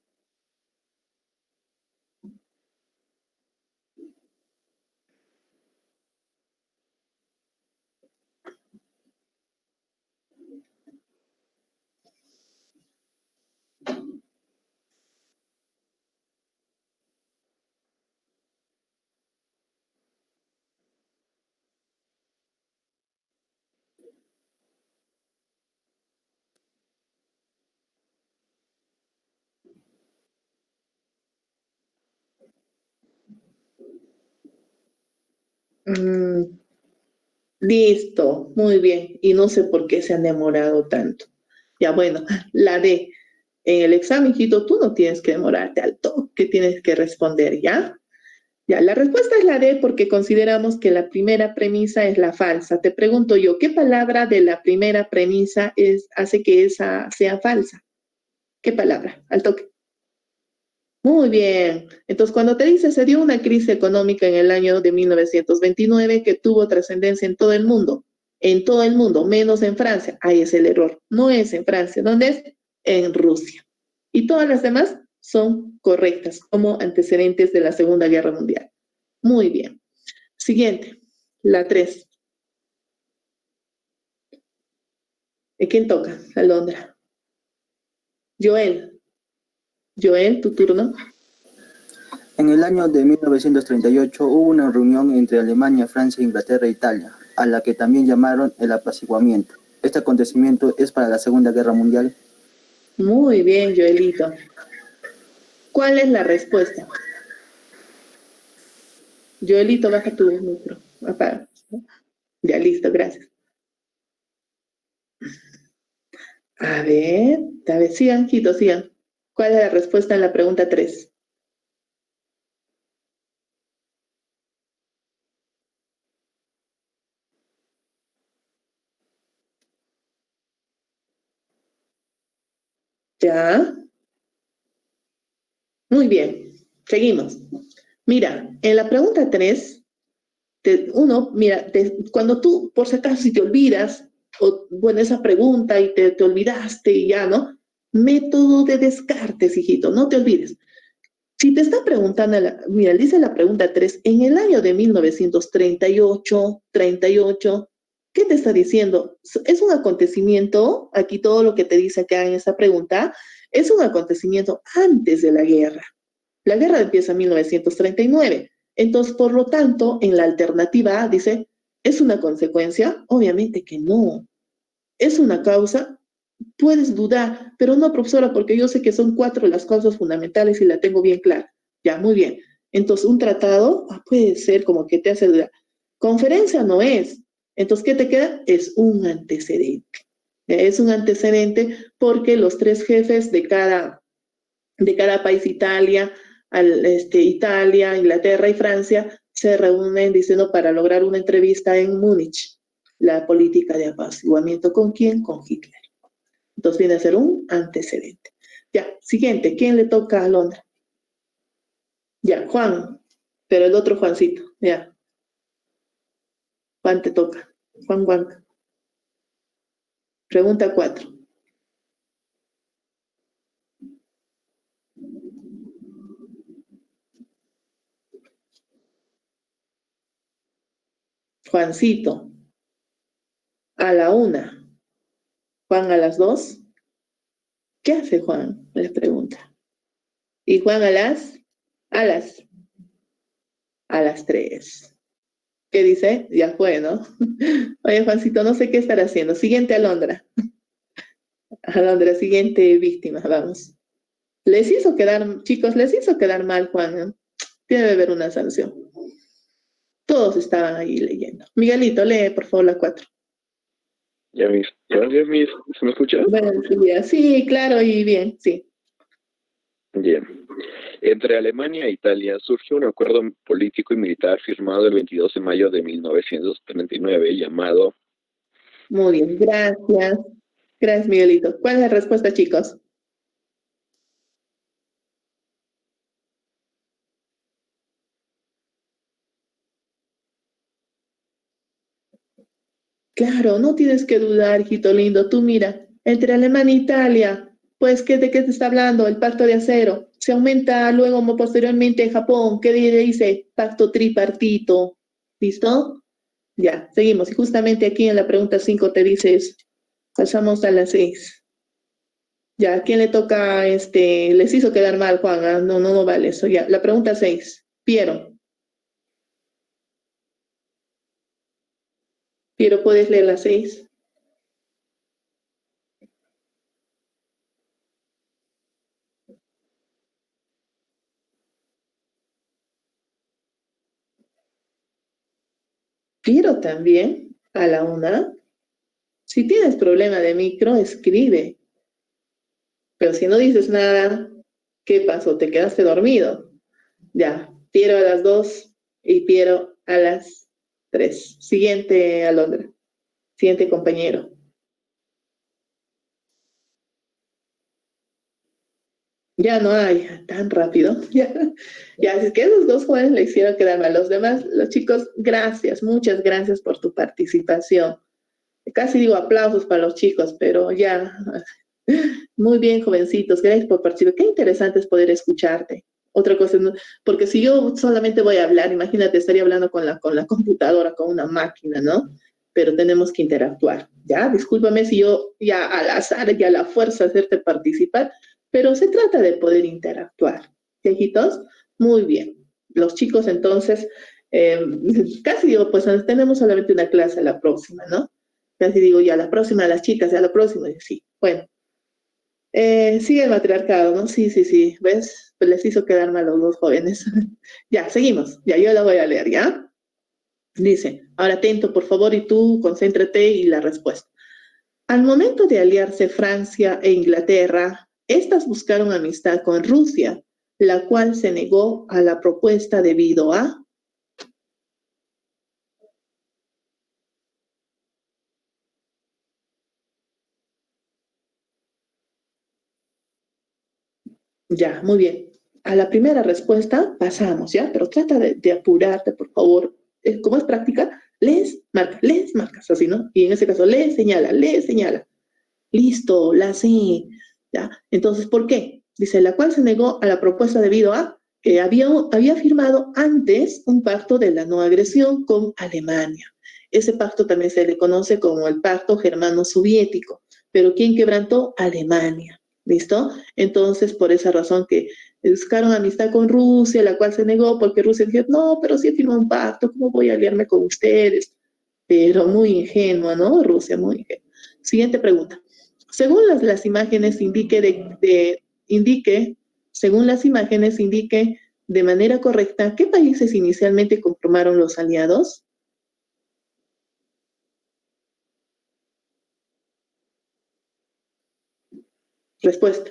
Listo, muy bien. Y no sé por qué se han demorado tanto. Ya, bueno, la D. En el examen, hijito, tú no tienes que demorarte al toque, tienes que responder, ¿ya? Ya, la respuesta es la D porque consideramos que la primera premisa es la falsa. Te pregunto yo, ¿qué palabra de la primera premisa hace que esa sea falsa? ¿Qué palabra? Al toque. Muy bien. Entonces, cuando te dice se dio una crisis económica en el año de 1929 que tuvo trascendencia en todo el mundo, menos en Francia, ahí es el error. No es en Francia, ¿dónde es? En Rusia. Y todas las demás son correctas como antecedentes de la Segunda Guerra Mundial. Muy bien. Siguiente, la 3. ¿Quién toca? Alondra. Joel, tu turno. En el año de 1938 hubo una reunión entre Alemania, Francia, Inglaterra e Italia, a la que también llamaron el apaciguamiento. Este acontecimiento es para la Segunda Guerra Mundial. Muy bien, Joelito. ¿Cuál es la respuesta? Joelito, baja tu micro. Apaga. Ya, listo, gracias. A ver, sigan, Quito, sigan. ¿Cuál es la respuesta en la pregunta 3? Ya. Muy bien. Seguimos. Mira, en la pregunta 3, cuando tú, por si acaso, si te olvidas, bueno, esa pregunta y te olvidaste y ya, ¿no? Método de descartes, hijito, no te olvides. Si te está preguntando, mira, dice la pregunta 3, en el año de 1938, 38, ¿qué te está diciendo? Es un acontecimiento, aquí todo lo que te dice acá en esta pregunta, es un acontecimiento antes de la guerra. La guerra empieza en 1939. Entonces, por lo tanto, en la alternativa A dice, ¿es una consecuencia? Obviamente que no. ¿Es una causa? Puedes dudar, pero no, profesora, porque yo sé que son 4 las causas fundamentales y la tengo bien clara. Ya, muy bien. Entonces, un tratado puede ser como que te hace dudar. Conferencia no es. Entonces, ¿qué te queda? Es un antecedente. Es un antecedente porque los 3 jefes de cada país, Italia, Italia, Inglaterra y Francia, se reúnen diciendo para lograr una entrevista en Múnich. La política de apaciguamiento, ¿con quién? Con Hitler. Entonces viene a ser un antecedente. Ya, siguiente, ¿quién le toca a Londra? Ya, Juan, pero el otro Juancito, ya. Juan te toca. Juan. Pregunta 4. Juancito, a la 1. Juan a las 2. ¿Qué hace Juan? Les pregunta. Y Juan a las 3. ¿Qué dice? Ya fue, ¿no? Oye, Juancito, no sé qué estar haciendo. Siguiente, Alondra. Alondra, siguiente víctima, vamos. Chicos, les hizo quedar mal, Juan, ¿eh? Tiene que haber una sanción. Todos estaban ahí leyendo. Miguelito, lee, por favor, la 4. Ya, ¿se me escucha? Buenos días. Sí, claro, y bien, sí. Bien. Entre Alemania e Italia surgió un acuerdo político y militar firmado el 22 de mayo de 1939 llamado... Muy bien, gracias. Gracias, Miguelito. ¿Cuál es la respuesta, chicos? Claro, no tienes que dudar, hijito lindo. Tú mira, entre Alemania e Italia, pues, ¿de qué te está hablando? El pacto de acero. Se aumenta luego, posteriormente, en Japón. ¿Qué dice? Pacto tripartito. ¿Listo? Ya, seguimos. Y justamente aquí en la pregunta 5 te dice eso. Pasamos a la 6. Ya, ¿a quién le toca? Les hizo quedar mal, Juan. ¿Ah? No vale eso. Ya, la pregunta 6. Piero, ¿puedes leer la 6? Piero también, a la 1. Si tienes problema de micro, escribe. Pero si no dices nada, ¿qué pasó? ¿Te quedaste dormido? Ya, Piero a las 2 y Piero a las 3. Siguiente, Alondra. Siguiente compañero. Ya no hay, tan rápido. Ya, así que esos 2 jóvenes le hicieron quedar mal. Los demás, los chicos, gracias, muchas gracias por tu participación. Casi digo aplausos para los chicos, pero ya. Muy bien, jovencitos, gracias por participar. Qué interesante es poder escucharte. Otra cosa, porque si yo solamente voy a hablar, imagínate, estaría hablando con la computadora, con una máquina, ¿no? Pero tenemos que interactuar, ¿ya? Discúlpame si yo ya al azar y a la fuerza hacerte participar, pero se trata de poder interactuar. ¿Viejitos? Muy bien. Los chicos, entonces, casi digo, pues tenemos solamente una clase a la próxima, ¿no? Casi digo, ya la próxima, las chicas, ya la próxima, sí. Bueno. Sigue el matriarcado, ¿no? Sí. ¿Ves? Pues les hizo quedar mal a los 2 jóvenes. Ya, seguimos. Ya, yo la voy a leer, ¿ya? Dice, ahora atento, por favor, y tú concéntrate y la respuesta. Al momento de aliarse Francia e Inglaterra, estas buscaron amistad con Rusia, la cual se negó a la propuesta debido a... Ya, muy bien. A la primera respuesta pasamos, ¿ya? Pero trata de apurarte, por favor. Como es práctica, les marcas, así, ¿no? Y en ese caso, les señala. Listo, la sí. ¿Ya? Entonces, ¿por qué? Dice, la cual se negó a la propuesta debido a que había firmado antes un pacto de la no agresión con Alemania. Ese pacto también se le conoce como el pacto germano-soviético. Pero ¿quién quebrantó? Alemania. ¿Listo? Entonces, por esa razón que buscaron amistad con Rusia, la cual se negó porque Rusia dijo, no, pero sí firmó un pacto, ¿cómo voy a aliarme con ustedes? Pero muy ingenua, ¿no? Rusia, muy ingenua. Siguiente pregunta. Según las imágenes según las imágenes indique de manera correcta, ¿qué países inicialmente conformaron los aliados? Respuesta.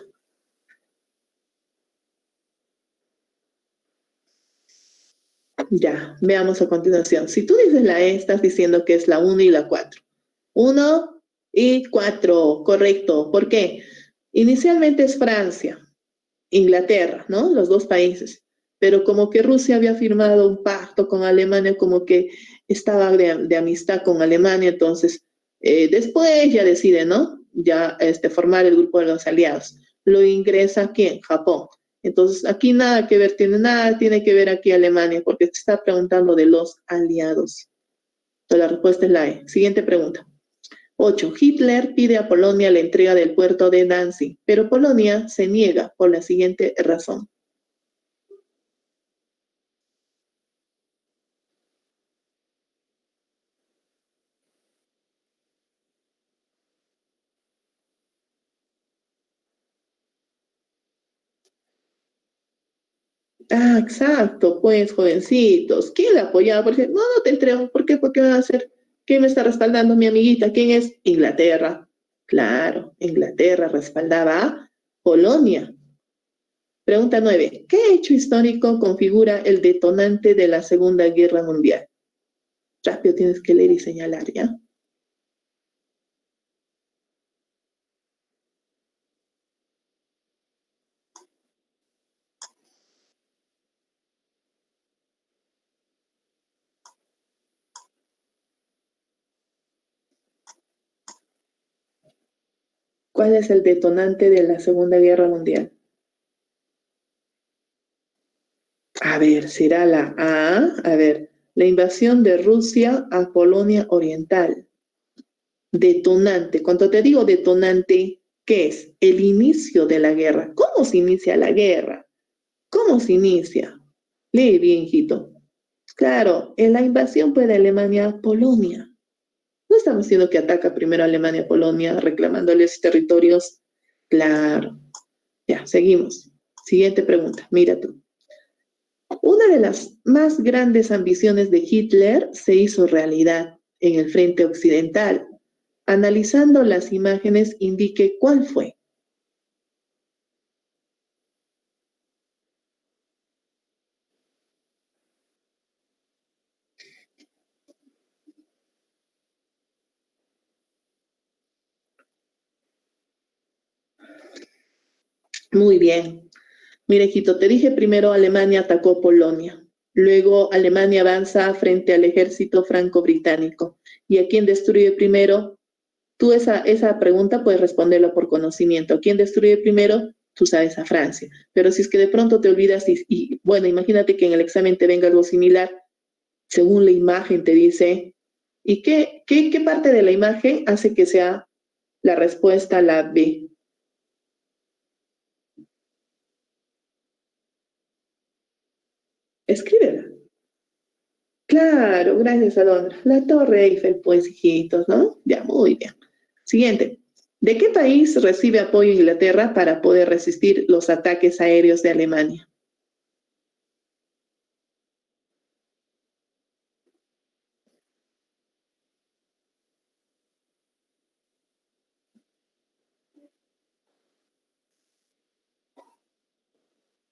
Ya, veamos a continuación. Si tú dices la E, estás diciendo que es la 1 y la 4. 1 y 4, correcto. ¿Por qué? Inicialmente es Francia, Inglaterra, ¿no? Los dos países. Pero como que Rusia había firmado un pacto con Alemania, como que estaba de amistad con Alemania, entonces después ya decide, ¿no? Ya formar el grupo de los aliados. Lo ingresa aquí en Japón. Entonces aquí nada que ver, tiene que ver aquí Alemania, porque te está preguntando de los aliados. Entonces la respuesta es la E. Siguiente pregunta. 8. Hitler pide a Polonia la entrega del puerto de Danzig, pero Polonia se niega por la siguiente razón. Ah, exacto, pues jovencitos. ¿Quién la apoyaba? Porque no te entrego. ¿Por qué? ¿Por qué me va a hacer? ¿Quién me está respaldando, mi amiguita? ¿Quién es? Inglaterra. Claro, Inglaterra respaldaba a Polonia. Pregunta 9. ¿Qué hecho histórico configura el detonante de la Segunda Guerra Mundial? Rápido tienes que leer y señalar, ¿ya? ¿Cuál es el detonante de la Segunda Guerra Mundial? A ver, será la A. A ver, la invasión de Rusia a Polonia Oriental. Detonante. Cuando te digo detonante, ¿qué es? El inicio de la guerra. ¿Cómo se inicia la guerra? ¿Cómo se inicia? Lee bien, hijito. Claro, en la invasión pues, de Alemania a Polonia. No estamos diciendo que ataca primero Alemania a Polonia reclamándoles territorios. Claro. Ya, seguimos. Siguiente pregunta. Mira tú. Una de las más grandes ambiciones de Hitler se hizo realidad en el frente occidental. Analizando las imágenes, indique cuál fue. Muy bien. Mire, hijito, te dije primero Alemania atacó Polonia. Luego Alemania avanza frente al ejército franco-británico. ¿Y a quién destruye primero? Tú esa pregunta puedes responderla por conocimiento. ¿Quién destruye primero? Tú sabes a Francia. Pero si es que de pronto te olvidas bueno, imagínate que en el examen te venga algo similar, según la imagen te dice, ¿y qué parte de la imagen hace que sea la respuesta la B? Escríbela. Claro, gracias, Alondra. La Torre Eiffel, pues, hijitos, ¿no? Ya, muy bien. Siguiente. ¿De qué país recibe apoyo Inglaterra para poder resistir los ataques aéreos de Alemania?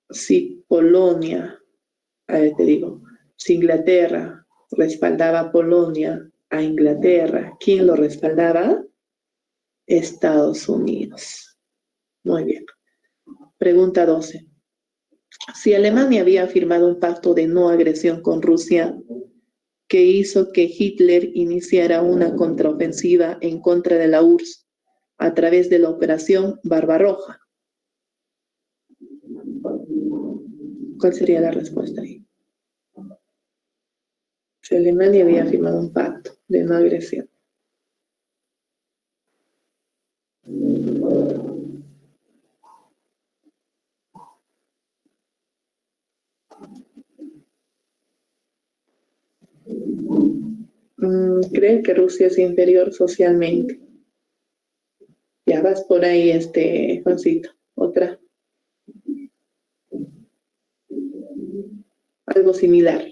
Si Polonia, a ver, te digo, si Inglaterra respaldaba a Polonia, a Inglaterra, ¿quién lo respaldaba? Estados Unidos. Muy bien. Pregunta 12. Si Alemania había firmado un pacto de no agresión con Rusia, que hizo que Hitler iniciara una contraofensiva en contra de la URSS a través de la Operación Barbarroja? ¿Cuál sería la respuesta ahí? Si Alemania había firmado un pacto de no agresión. Creen que Rusia es inferior socialmente. Ya vas por ahí, Juancito. Otra. Algo similar.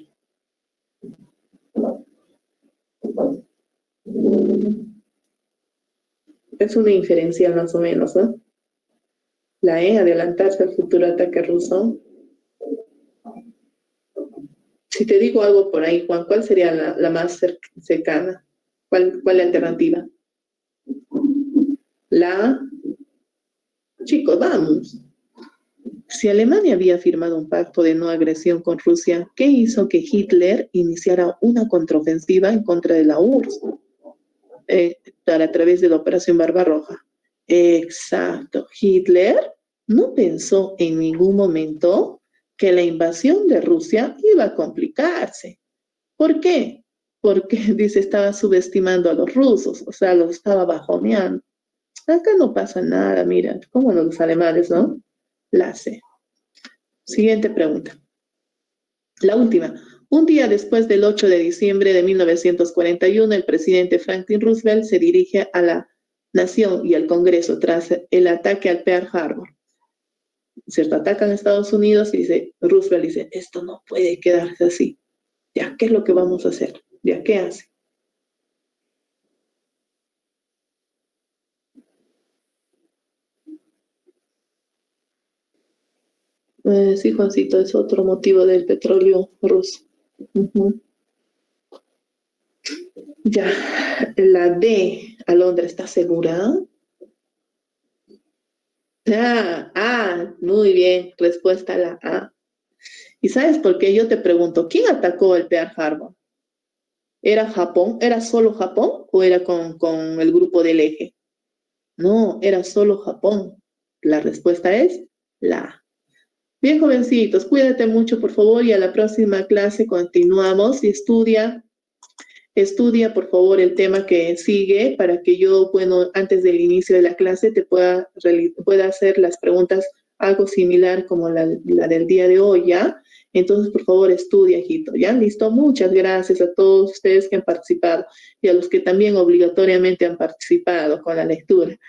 Es una inferencia más o menos, ¿no? La E, adelantarse al futuro ataque ruso. Si te digo algo por ahí, Juan, ¿cuál sería la más cercana? ¿Cuál la alternativa? La... Chicos, vamos. Si Alemania había firmado un pacto de no agresión con Rusia, ¿qué hizo que Hitler iniciara una contraofensiva en contra de la URSS? A través de la Operación Barbarroja. Exacto. Hitler no pensó en ningún momento que la invasión de Rusia iba a complicarse. ¿Por qué? Porque, dice, estaba subestimando a los rusos, o sea, los estaba bajoneando. Acá no pasa nada, mira, como los alemanes, ¿no? La C. Siguiente pregunta. La última. Un día después del 8 de diciembre de 1941, el presidente Franklin Roosevelt se dirige a la nación y al Congreso tras el ataque al Pearl Harbor. ¿Cierto? Atacan a Estados Unidos y Roosevelt dice, esto no puede quedarse así. Ya, ¿qué es lo que vamos a hacer? Ya, ¿qué hace? Sí, Juancito, es otro motivo del petróleo ruso. Ya, la D, Alondra, ¿estás segura? Muy bien, respuesta a la A. ¿Y sabes por qué? Yo te pregunto, ¿quién atacó el Pearl Harbor? ¿Era Japón? ¿Era solo Japón o era con el grupo del eje? No, era solo Japón. La respuesta es la A. Bien, jovencitos, cuídate mucho, por favor, y a la próxima clase continuamos y estudia, por favor, el tema que sigue para que yo, bueno, antes del inicio de la clase te pueda hacer las preguntas algo similar como la del día de hoy, ¿ya? Entonces, por favor, estudia, hijito, ¿ya? ¿Listo? Muchas gracias a todos ustedes que han participado y a los que también obligatoriamente han participado con la lectura.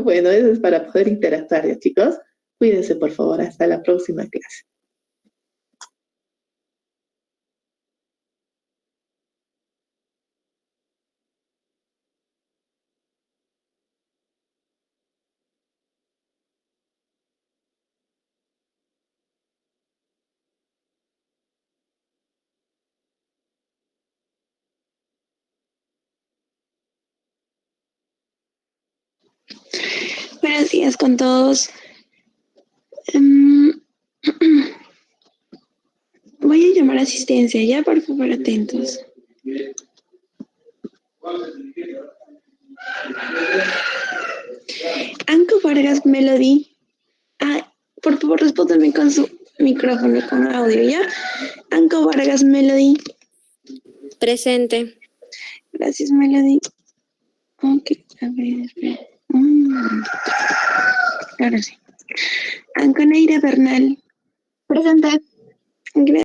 Bueno, eso es para poder interactuar, ¿ya, chicos? Cuídense, por favor. Hasta la próxima clase. Buenos días con todos. Voy a llamar a asistencia, ya, por favor, atentos. Anco Vargas Melody. Por favor, respóndeme con su micrófono, con audio, ¿ya? Anco Vargas Melody. Presente. Gracias, Melody. Ok, a ver, espera. Ahora sí. Anconeira Bernal. Presente. Gracias.